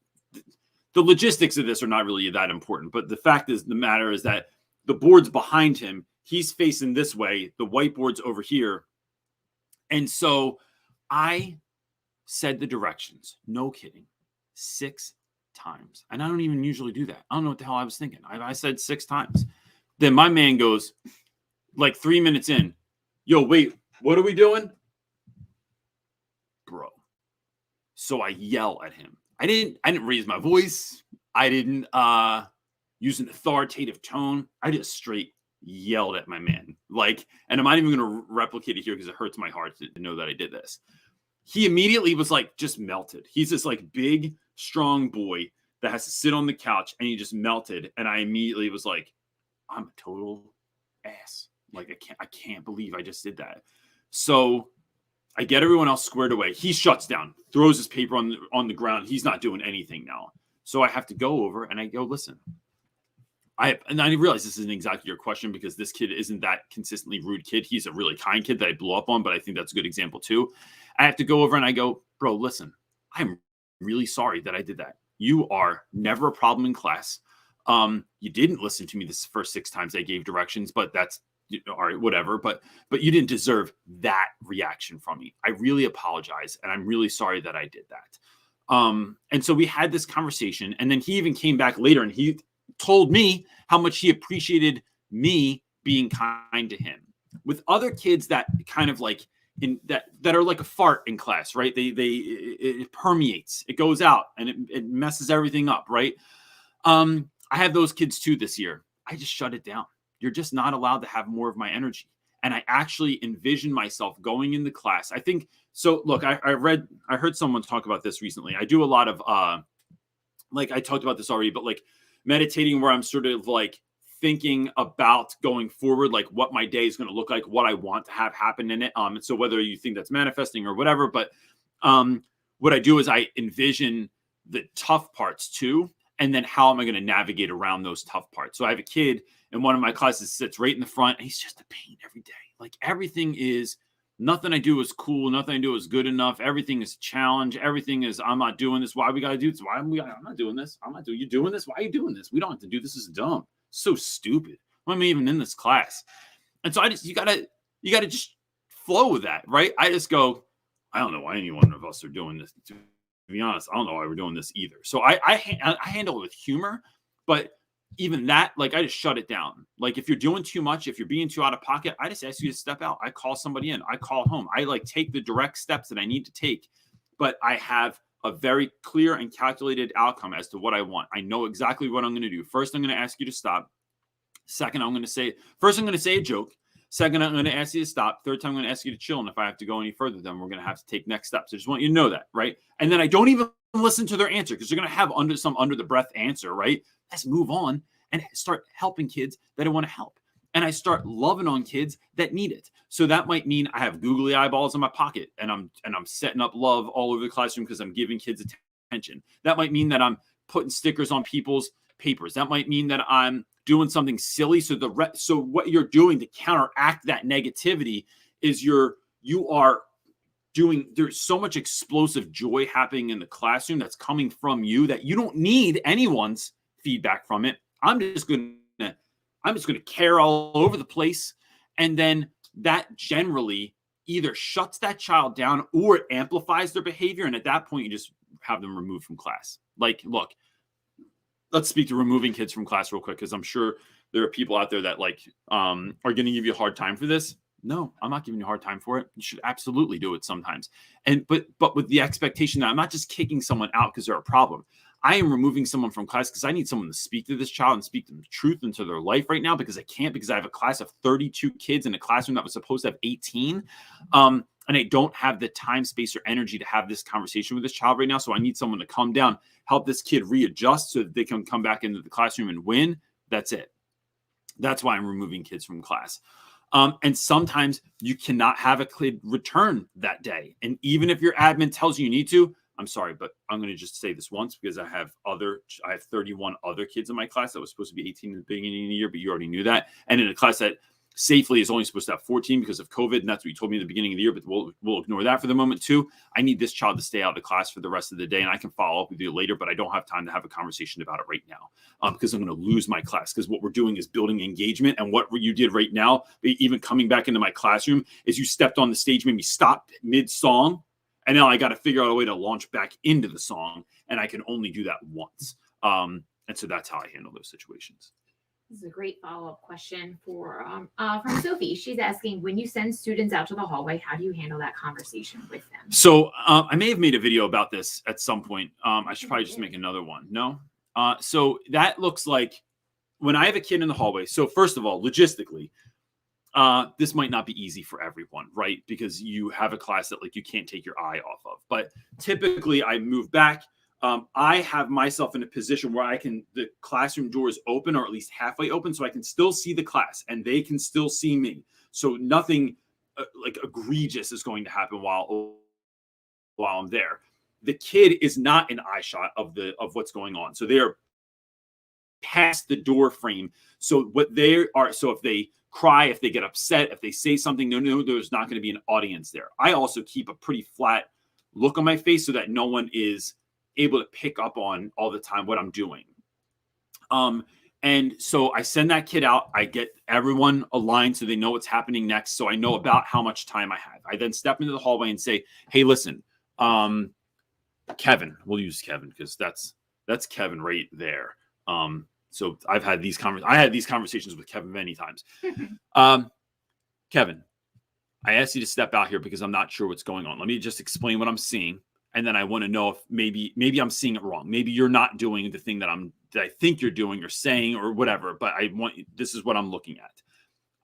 the logistics of this are not really that important, but the fact is, the matter is that the board's behind him. He's facing this way. The whiteboard's over here. And so I said the directions, no kidding, 6 times. And I don't even usually do that. I don't know what the hell I was thinking. I said 6 times. Then my man goes, like 3 minutes in, yo, wait, what are we doing? Bro. So I yell at him. I didn't raise my voice. I didn't use an authoritative tone. I just straight yelled at my man. Like, and I'm not even going to replicate it here because it hurts my heart to know that I did this. He immediately was like, just melted. He's this like big, strong boy that has to sit on the couch, and he just melted. And I immediately was like, I'm a total ass. Like, I can't believe I just did that. So I get everyone else squared away. He shuts down, throws his paper on the ground. He's not doing anything now. So I have to go over and I go, listen, I realize this isn't exactly your question, because this kid isn't that consistently rude kid. He's a really kind kid that I blew up on, but I think that's a good example too. I have to go over and I go, bro, listen, I'm really sorry that I did that. You are never a problem in class. You didn't listen to me this first 6 times I gave directions, but that's all right, whatever. But you didn't deserve that reaction from me. I really apologize, and I'm really sorry that I did that. And so we had this conversation, and then he even came back later and he told me how much he appreciated me being kind to him. With other kids that kind of like that are like a fart in class, right? It permeates, it goes out, and it messes everything up, right? I have those kids too this year. I just shut it down. You're just not allowed to have more of my energy. And I actually envision myself going into class. I think so. Look, I heard someone talk about this recently. I do a lot of like, I talked about this already, but like meditating, where I'm sort of like thinking about going forward, like what my day is going to look like, what I want to have happen in it. And so whether you think that's manifesting or whatever, but what I do is I envision the tough parts too. And then how am I going to navigate around those tough parts? So I have a kid in one of my classes sits right in the front. And he's just a pain every day. Like everything is, nothing I do is cool. Nothing I do is good enough. Everything is a challenge. Everything is, I'm not doing this. Why we got to do this? I'm not doing this. I'm not doing, you doing this? Why are you doing this? We don't have to do this. This is dumb. So stupid. Why am I even in this class? And so you gotta just flow with that, right? I just go, I don't know why any one of us are doing this. To be honest, I don't know why we're doing this either. So I handle it with humor, but even that, like, I just shut it down. Like, if you're doing too much, if you're being too out of pocket, I just ask you to step out. I call somebody in. I call home. I like take the direct steps that I need to take, but I have a very clear and calculated outcome as to what I want. I know exactly what I'm going to do. First, I'm going to ask you to stop. Second, I'm going to say a joke. Second, I'm going to ask you to stop. Third time, I'm going to ask you to chill. And if I have to go any further, then we're going to have to take next steps. I just want you to know that, right? And then I don't even listen to their answer because they're going to have under the breath answer, right? Let's move on and start helping kids that I want to help. And I start loving on kids that need it. So that might mean I have googly eyeballs in my pocket and I'm setting up love all over the classroom because I'm giving kids attention. That might mean that I'm putting stickers on people's papers. That might mean that I'm doing something silly. So what you're doing to counteract that negativity is you are doing, there's so much explosive joy happening in the classroom that's coming from you that you don't need anyone's feedback from it. I'm just going to care all over the place. And then that generally either shuts that child down or it amplifies their behavior. And at that point, you just have them removed from class. Like, look, let's speak to removing kids from class real quick, because I'm sure there are people out there that are going to give you a hard time for this. No, I'm not giving you a hard time for it. You should absolutely do it sometimes. But with the expectation that I'm not just kicking someone out because they're a problem. I am removing someone from class because I need someone to speak to this child and speak the truth into their life right now, because I can't, because I have a class of 32 kids in a classroom that was supposed to have 18. And I don't have the time, space, or energy to have this conversation with this child right now. So I need someone to come down, help this kid readjust so that they can come back into the classroom and win. That's it. That's why I'm removing kids from class. And sometimes you cannot have a kid return that day. And even if your admin tells you need to, I'm sorry, but I'm going to just say this once, because I have 31 other kids in my class that was supposed to be 18 in the beginning of the year, but you already knew that. And in a class that safely is only supposed to have 14 because of COVID. And that's what you told me at the beginning of the year, but we'll ignore that for the moment too. I need this child to stay out of the class for the rest of the day. And I can follow up with you later, but I don't have time to have a conversation about it right now because I'm going to lose my class, because what we're doing is building engagement. And what you did right now, even coming back into my classroom, is you stepped on the stage, made me stop mid-song. And now I got to figure out a way to launch back into the song. And I can only do that once. And so that's how I handle those situations. This is a great follow-up question from Sophie. She's asking, when you send students out to the hallway, how do you handle that conversation with them? So I may have made a video about this at some point. I should probably just make another one. No? So that looks like when I have a kid in the hallway. So first of all, logistically, this might not be easy for everyone, right? Because you have a class that you can't take your eye off of. But typically I move back. I have myself in a position where the classroom door is open, or at least halfway open, so I can still see the class and they can still see me. So nothing egregious is going to happen while I'm there. The kid is not an eye shot of what's going on. So they are past the door frame. So if they cry, if they get upset, if they say something, no, there's not going to be an audience there. I also keep a pretty flat look on my face so that no one is able to pick up on all the time what I'm doing. And so I send that kid out. I get everyone aligned so they know what's happening next. So I know about how much time I have. I then step into the hallway and say, hey, listen, Kevin, we'll use Kevin because that's Kevin right there. So I had these conversations with Kevin many times. Kevin, I asked you to step out here because I'm not sure what's going on. Let me just explain what I'm seeing. And then I want to know if maybe I'm seeing it wrong. Maybe you're not doing the thing that I think you're doing or saying or whatever, but this is what I'm looking at.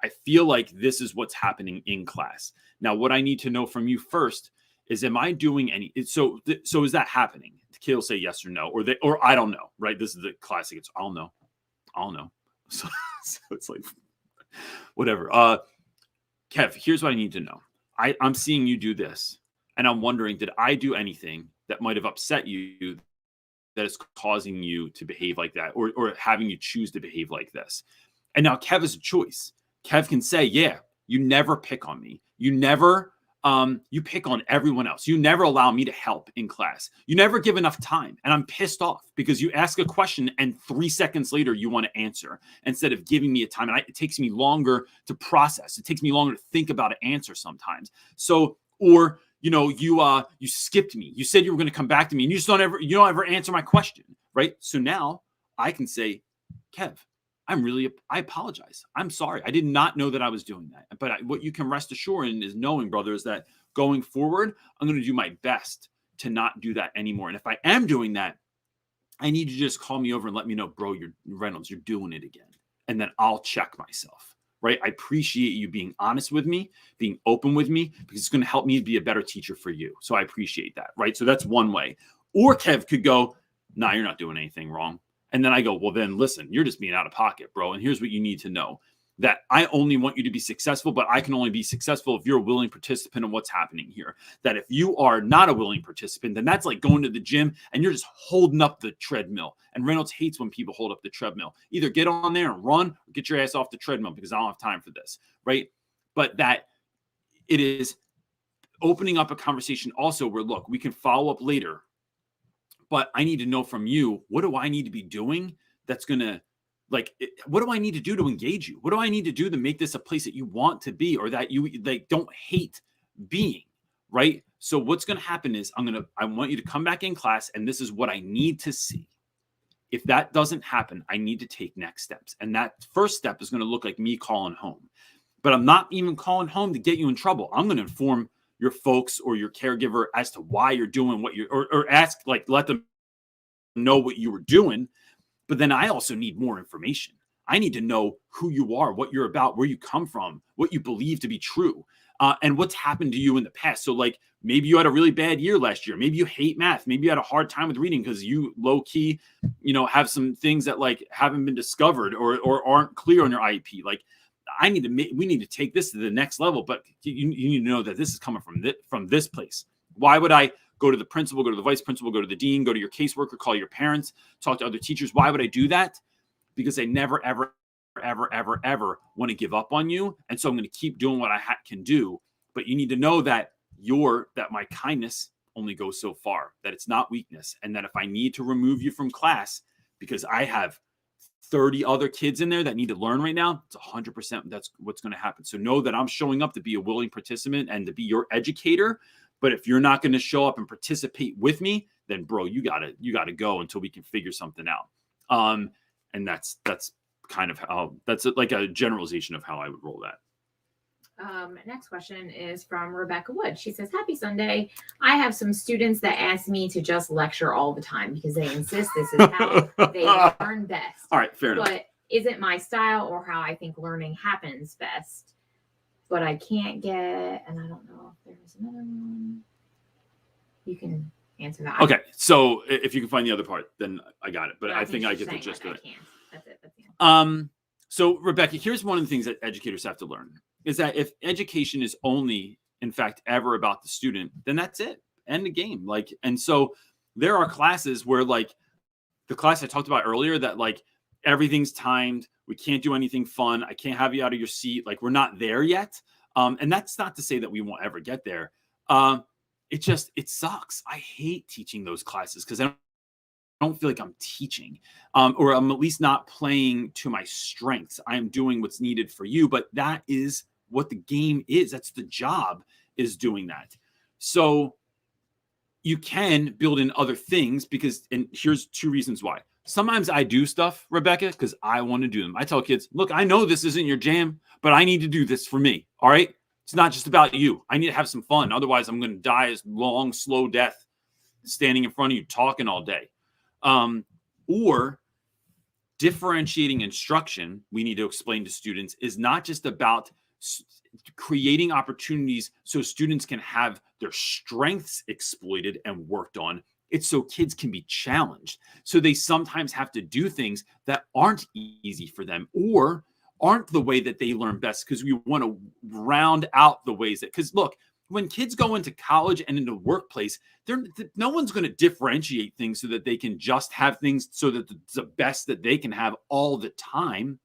I feel like this is what's happening in class. Now, what I need to know from you first is, am I doing any, so is that happening? The kid will say yes or no, or I don't know, right? This is the classic. It's I'll know. So it's like, whatever. Kev, here's what I need to know. I'm seeing you do this, and I'm wondering, did I do anything that might have upset you that is causing you to behave like that, or having you choose to behave like this? And now Kev is a choice. Kev can say, yeah, you never pick on me. You never, you pick on everyone else. You never allow me to help in class. You never give enough time. And I'm pissed off because you ask a question and 3 seconds later you want to answer instead of giving me a time. And it takes me longer to process. It takes me longer to think about an answer sometimes. So, or, you know, you skipped me. You said you were going to come back to me and you don't ever answer my question. Right. So now I can say, Kev, I apologize. I'm sorry. I did not know that I was doing that. But what you can rest assured in is knowing, brother, is that going forward, I'm going to do my best to not do that anymore. And if I am doing that, I need you to just call me over and let me know, bro, Reynolds, you're doing it again. And then I'll check myself, right? I appreciate you being honest with me, being open with me, because it's going to help me be a better teacher for you. So I appreciate that, right? So that's one way. Or Kev could go, nah, you're not doing anything wrong. And then I go, well, then listen, you're just being out of pocket, bro. And here's what you need to know, that I only want you to be successful, but I can only be successful if you're a willing participant in what's happening here. That if you are not a willing participant, then that's like going to the gym and you're just holding up the treadmill. And Reynolds hates when people hold up the treadmill. Either get on there and run or get your ass off the treadmill, because I don't have time for this, right? But that it is opening up a conversation also where, look, we can follow up later, but I need to know from you, what do I need to be doing that's going to, like, what do I need to do to engage you? What do I need to do to make this a place that you want to be, or that you don't hate being, right? So what's going to happen is I want you to come back in class, and this is what I need to see. If that doesn't happen, I need to take next steps. And that first step is going to look like me calling home. But I'm not even calling home to get you in trouble. I'm going to inform your folks or your caregiver as to why you're doing what you're, or ask, like, let them know what you were doing. But then I also need more information. I need to know who you are, what you're about, where you come from, what you believe to be true, and what's happened to you in the past. So, like, maybe you had a really bad year last year. Maybe you hate math. Maybe you had a hard time with reading because you low key, have some things that, like, haven't been discovered or aren't clear on your IEP. Like, we need to take this to the next level, but you need to know that this is coming from this place. Why would I go to the principal, go to the vice principal, go to the dean, go to your caseworker, call your parents, talk to other teachers? Why would I do that? Because I never, ever, ever, ever, ever want to give up on you. And so I'm going to keep doing what I can do. But you need to know that my kindness only goes so far, that it's not weakness. And that if I need to remove you from class because I have 30 other kids in there that need to learn right now, it's 100% that's what's going to happen. So know that I'm showing up to be a willing participant and to be your educator. But if you're not going to show up and participate with me, then, bro, you gotta go until we can figure something out. And that's kind of how, that's like a generalization of how I would roll that. Next question is from Rebecca Wood. She says, happy Sunday. I have some students that ask me to just lecture all the time because they insist this is how they learn best. All right, fair enough. But isn't my style or how I think learning happens best. But I can't get, and I don't know if there's another one. You can answer that. Okay, so if you can find the other part, then I got it. But I think I get the gist of it. That's it. So Rebecca, here's one of the things that educators have to learn, is that if education is only, in fact, ever about the student, then that's it. End the game. Like, and so there are classes where, like the class I talked about earlier, that, like, everything's timed. We can't do anything fun. I can't have you out of your seat. Like, we're not there yet. And that's not to say that we won't ever get there. It sucks. I hate teaching those classes because I don't feel like I'm teaching, or I'm at least not playing to my strengths. I'm doing what's needed for you, but that is what the game is. That's the job, is doing that. So you can build in other things and here's 2 reasons why. Sometimes I do stuff, Rebecca, because I want to do them. I tell kids, look, I know this isn't your jam, but I need to do this for me. All right. It's not just about you. I need to have some fun. Otherwise, I'm going to die a long, slow death standing in front of you talking all day. Or differentiating instruction, we need to explain to students, is not just about creating opportunities so students can have their strengths exploited and worked on. It's so kids can be challenged. So they sometimes have to do things that aren't easy for them or aren't the way that they learn best, because we want to round out the ways that, because look, when kids go into college and into workplace, no one's going to differentiate things so that they can just have things so that it's the best that they can have all the time,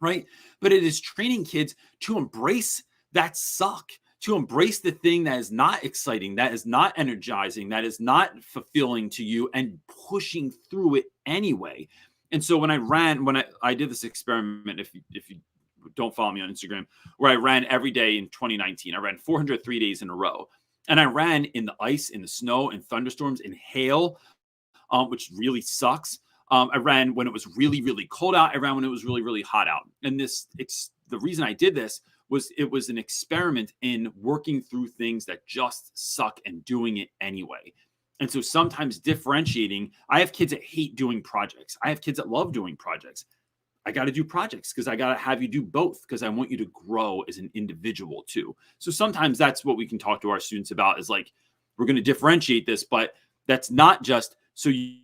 right? But it is training kids to embrace that suck, to embrace the thing that is not exciting, that is not energizing, that is not fulfilling to you, and pushing through it anyway. And so when I did this experiment, if you don't follow me on Instagram, where I ran every day in 2019. I ran 403 days in a row. And I ran in the ice, in the snow, in thunderstorms, in hail, which really sucks. I ran when it was really, really cold out. I ran when it was really, really hot out. And the reason I did this was it was an experiment in working through things that just suck and doing it anyway. And so sometimes differentiating, I have kids that hate doing projects. I have kids that love doing projects. I got to do projects because I got to have you do both, because I want you to grow as an individual too. So sometimes that's what we can talk to our students about, is like, we're going to differentiate this, but that's not just so you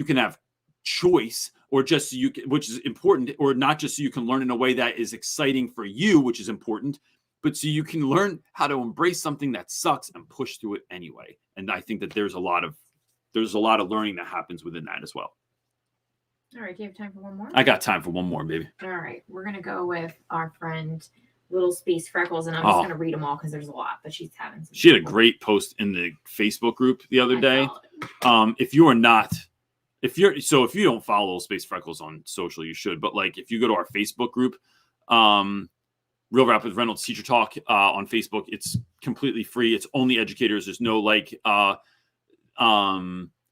can have choice, or just so you can, which is important, or not just so you can learn in a way that is exciting for you, which is important, but so you can learn how to embrace something that sucks and push through it anyway. And I think that there's a lot of learning that happens within that as well. All right. Do you have time for one more? I got time for one more, baby. All right. We're going to go with our friend Little Space Freckles, and I'm just going to read them all because there's a lot, but she's having some. She had a great post in the Facebook group the other day. If you don't follow Little Space Freckles on social, you should. But like, if you go to our Facebook group, Real Rap With Reynolds Teacher Talk on Facebook, it's completely free. It's only educators. There's no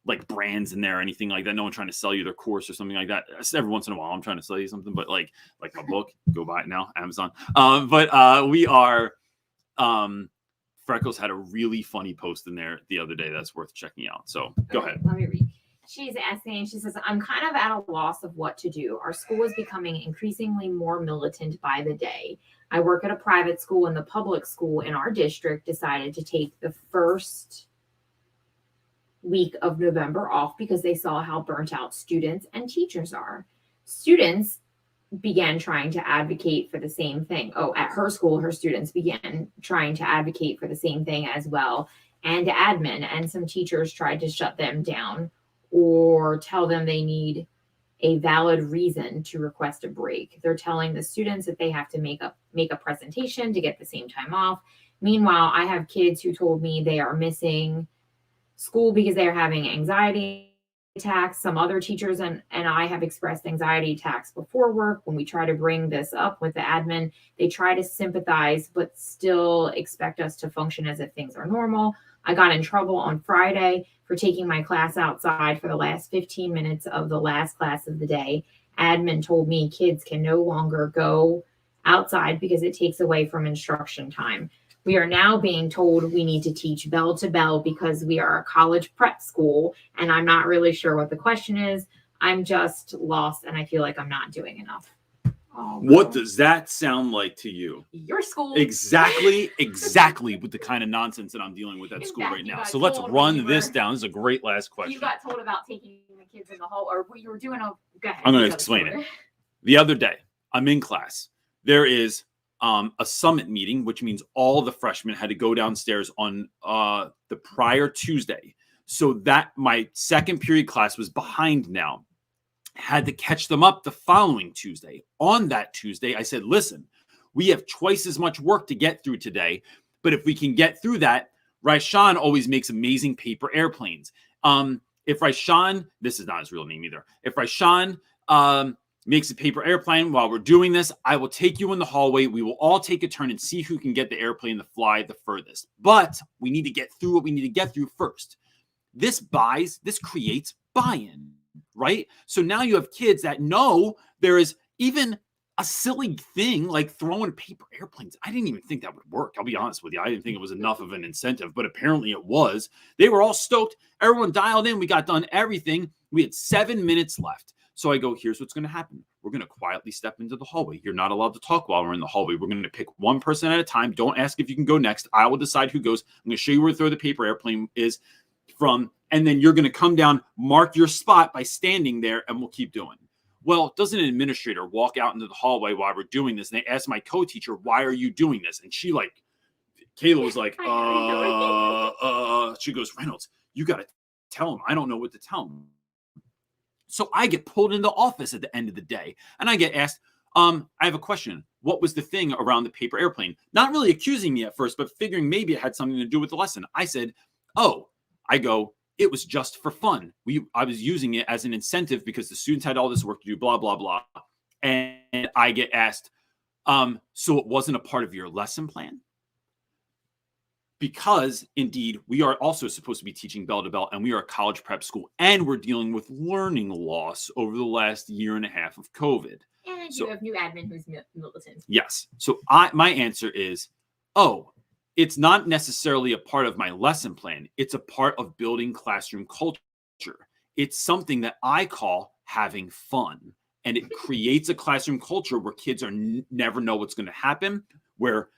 like brands in there or anything like that. No one trying to sell you their course or something like that. Every once in a while, I'm trying to sell you something, but like my book, go buy it now, Amazon. We are, Freckles had a really funny post in there the other day that's worth checking out. So go ahead. Let me read. She's asking, she says, I'm kind of at a loss of what to do. Our school is becoming increasingly more militant by the day. I work at a private school, and the public school in our district decided to take the first week of November off because they saw how burnt out students and teachers are. Students began trying to advocate for the same thing. At her school, her students began trying to advocate for the same thing as well. And admin and some teachers tried to shut them down or tell them they need a valid reason to request a break. They're telling the students that they have to make a presentation to get the same time off. Meanwhile, I have kids who told me they are missing school because they are having anxiety attacks. Some other teachers and I have expressed anxiety attacks before work. When we try to bring this up with the admin, they try to sympathize, but still expect us to function as if things are normal. I got in trouble on Friday for taking my class outside for the last 15 minutes of the last class of the day. Admin told me kids can no longer go outside because it takes away from instruction time. We are now being told we need to teach bell to bell because we are a college prep school, and I'm not really sure what the question is. I'm just lost, and I feel like I'm not doing enough. Oh, what does that sound like to you? Your school. Exactly with the kind of nonsense that I'm dealing with at school right now. So let's run this down. This is a great last question. You got told about taking the kids in the hall, or you were doing go ahead. I'm going to explain it. The other day, I'm in class. There is a summit meeting, which means all the freshmen had to go downstairs on the prior Tuesday. So that my second period class was behind now. Had to catch them up the following Tuesday. On that Tuesday, I said, listen, we have twice as much work to get through today. But if we can get through that, Raishan always makes amazing paper airplanes. If Raishan, this is not his real name either. If Raishan makes a paper airplane while we're doing this, I will take you in the hallway. We will all take a turn and see who can get the airplane to fly the furthest. But we need to get through what we need to get through first. This creates buy-in, right? So now you have kids that know there is even a silly thing like throwing paper airplanes. I didn't even think that would work. I'll be honest with you. I didn't think it was enough of an incentive, but apparently it was. They were all stoked. Everyone dialed in. We got done everything. We had 7 minutes left. So I go, here's what's going to happen. We're going to quietly step into the hallway. You're not allowed to talk while we're in the hallway. We're going to pick one person at a time. Don't ask if you can go next. I will decide who goes. I'm going to show you where to throw the paper airplane is. and then you're going to come down, mark your spot by standing there, and we'll keep doing. Well, doesn't an administrator walk out into the hallway while we're doing this? And they ask my co-teacher, why are you doing this? And she like, Kayla was like, she goes, Reynolds, you got to tell him. I don't know what to tell him. So I get pulled into the office at the end of the day and I get asked, I have a question. What was the thing around the paper airplane? Not really accusing me at first, but figuring maybe it had something to do with the lesson. I said, it was just for fun. I was using it as an incentive because the students had all this work to do, blah, blah, blah. And I get asked, so it wasn't a part of your lesson plan? Because indeed, we are also supposed to be teaching bell to bell, and we are a college prep school, and we're dealing with learning loss over the last year and a half of COVID. And you have new admin who's militant. Yes. So my answer is, it's not necessarily a part of my lesson plan. It's a part of building classroom culture. It's something that I call having fun. And it creates a classroom culture where kids are never know what's going to happen, where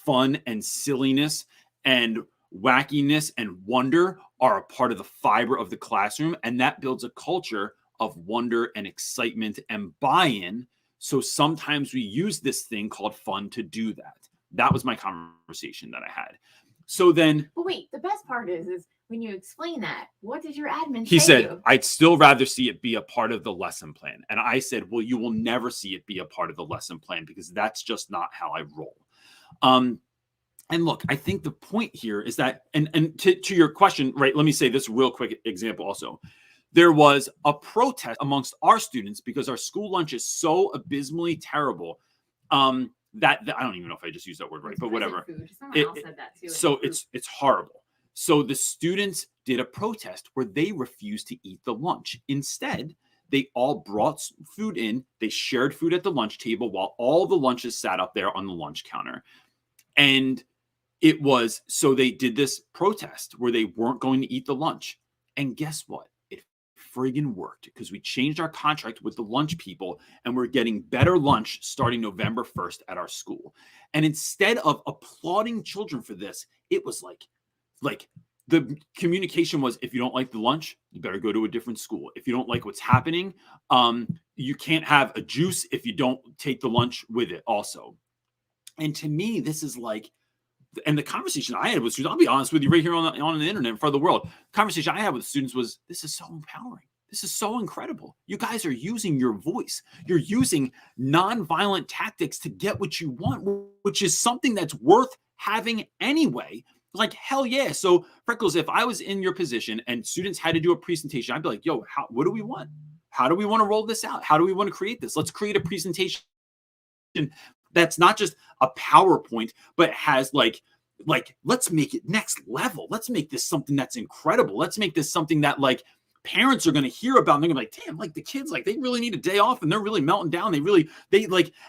fun and silliness and wackiness and wonder are a part of the fiber of the classroom. And that builds a culture of wonder and excitement and buy-in. So sometimes we use this thing called fun to do that. That was my conversation that I had. So then... But wait, the best part is when you explain that, what did your admin say? He said, I'd still rather see it be a part of the lesson plan. And I said, well, you will never see it be a part of the lesson plan because that's just not how I roll. And look, I think the point here is that, and to your question, right, let me say this real quick example also. There was a protest amongst our students because our school lunch is so abysmally terrible that I don't even know if I just used that word right, but whatever. Someone else said that too. So it's horrible. So the students did a protest where they refused to eat the lunch. Instead, they all brought food in. They shared food at the lunch table while all the lunches sat up there on the lunch counter. And so they did this protest where they weren't going to eat the lunch. And guess what? It friggin' worked because we changed our contract with the lunch people and we're getting better lunch starting November 1st at our school. And instead of applauding children for this, it was like the communication was, if you don't like the lunch, you better go to a different school. If you don't like what's happening, you can't have a juice if you don't take the lunch with it also. And to me, this is like, and the conversation I had with students, I'll be honest with you right here on the internet in front of the world, conversation I had with students was, this is so empowering. This is so incredible. You guys are using your voice. You're using nonviolent tactics to get what you want, which is something that's worth having anyway. Like, hell yeah. So Freckles, if I was in your position and students had to do a presentation, I'd be like, yo, what do we want? How do we want to roll this out? How do we want to create this? Let's create a presentation that's not just a PowerPoint, but has like, let's make it next level. Let's make this something that's incredible. Let's make this something that like parents are going to hear about. And they're going to be like, damn, like the kids, like they really need a day off and they're really melting down.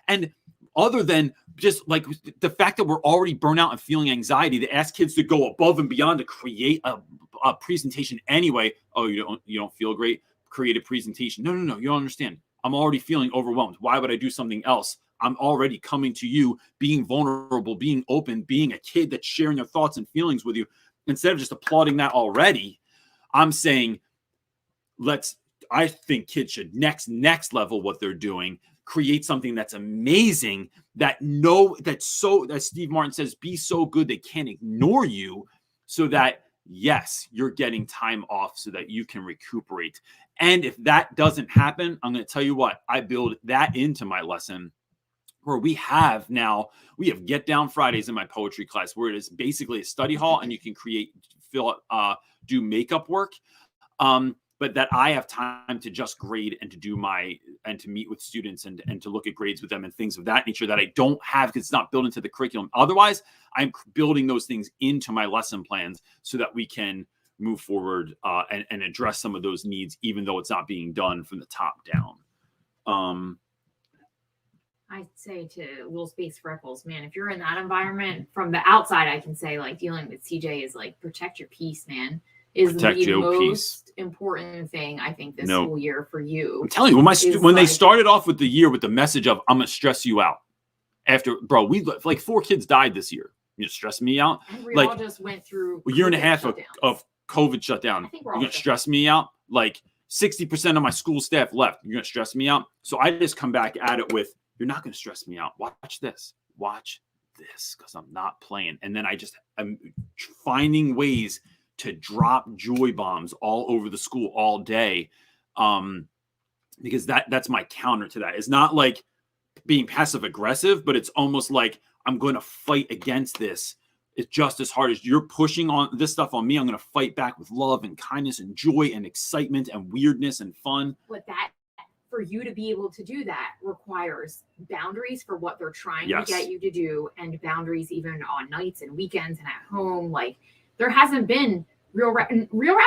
And other than just like the fact that we're already burnt out and feeling anxiety, to ask kids to go above and beyond to create a presentation anyway. Oh, you don't feel great? Create a presentation. No, you don't understand. I'm already feeling overwhelmed. Why would I do something else? I'm already coming to you, being vulnerable, being open, being a kid that's sharing their thoughts and feelings with you. Instead of just applauding that already, I'm saying, I think kids should next level what they're doing, create something that's amazing, that Steve Martin says, be so good they can't ignore you, so that, yes, you're getting time off so that you can recuperate. And if that doesn't happen, I'm going to tell you what, I build that into my lesson, where we have Get Down Fridays in my poetry class, where it is basically a study hall and you can do makeup work. But that I have time to just grade and to meet with students and to look at grades with them and things of that nature that I don't have because it's not built into the curriculum. Otherwise, I'm building those things into my lesson plans so that we can move forward and address some of those needs, even though it's not being done from the top down. I say to Little Space Freckles, man, if you're in that environment from the outside, I can say like dealing with CJ is like protect your peace, man. Is the most important thing I think this school year for you. I'm telling you, when they started off with the year with the message of I'm gonna stress you out. After we like 4 kids died this year. You stress me out. And we all just went through a year and a half of COVID shut down. You're going to stress me out. Like 60% of my school staff left. You're going to stress me out. So I just come back at it with, you're not going to stress me out. Watch this. Watch this, because I'm not playing. And then I'm finding ways to drop joy bombs all over the school all day. Because that's my counter to that. It's not like being passive aggressive, but it's almost like I'm going to fight against this. It's just as hard as you're pushing on this stuff on me. I'm going to fight back with love and kindness and joy and excitement and weirdness and fun. But that, for you to be able to do that, requires boundaries for what they're trying to get you to do, and boundaries even on nights and weekends and at home. Like, there hasn't been Real Rap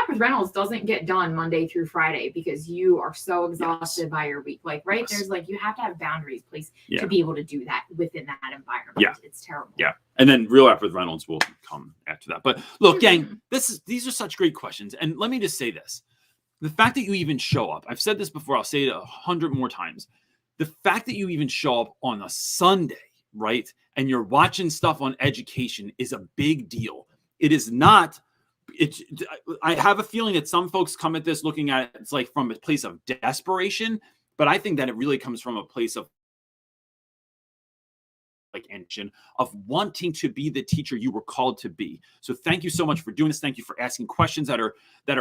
with Reynolds doesn't get done Monday through Friday because you are so exhausted by your week. Like, right? There's like, you have to have boundaries placed to be able to do that within that environment. Yeah. It's terrible. Yeah. And then Real Rap with Reynolds will come after that. But look, gang, these are such great questions. And let me just say this. The fact that you even show up, I've said this before, I'll say it 100 more times. The fact that you even show up on a Sunday, right? And you're watching stuff on education is a big deal. It is not. I have a feeling that some folks come at this looking at it's like from a place of desperation, but I think that it really comes from a place of like engine of wanting to be the teacher you were called to be. So thank you so much for doing this. Thank you for asking questions that are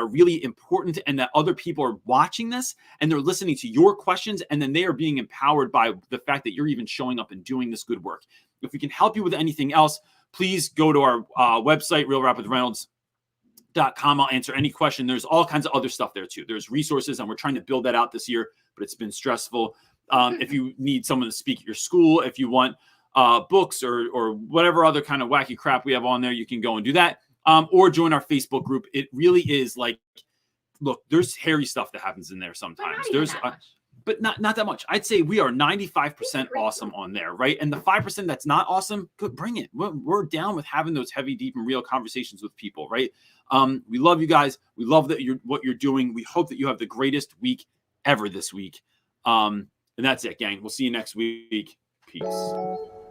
really important, and that other people are watching this and they're listening to your questions, and then they are being empowered by the fact that you're even showing up and doing this good work. If we can help you with anything else, please go to our website, realrapwithreynolds.com. I'll answer any question. There's all kinds of other stuff there too. There's resources, and we're trying to build that out this year, but it's been stressful. If you need someone to speak at your school, if you want books or whatever other kind of wacky crap we have on there, you can go and do that. Or join our Facebook group. It really is like, look, there's hairy stuff that happens in there sometimes. But not that much. I'd say we are 95% awesome on there, right? And the 5% that's not awesome, good, bring it. We're down with having those heavy, deep, and real conversations with people, right? We love you guys. We love that what you're doing. We hope that you have the greatest week ever this week. And that's it, gang. We'll see you next week. Peace.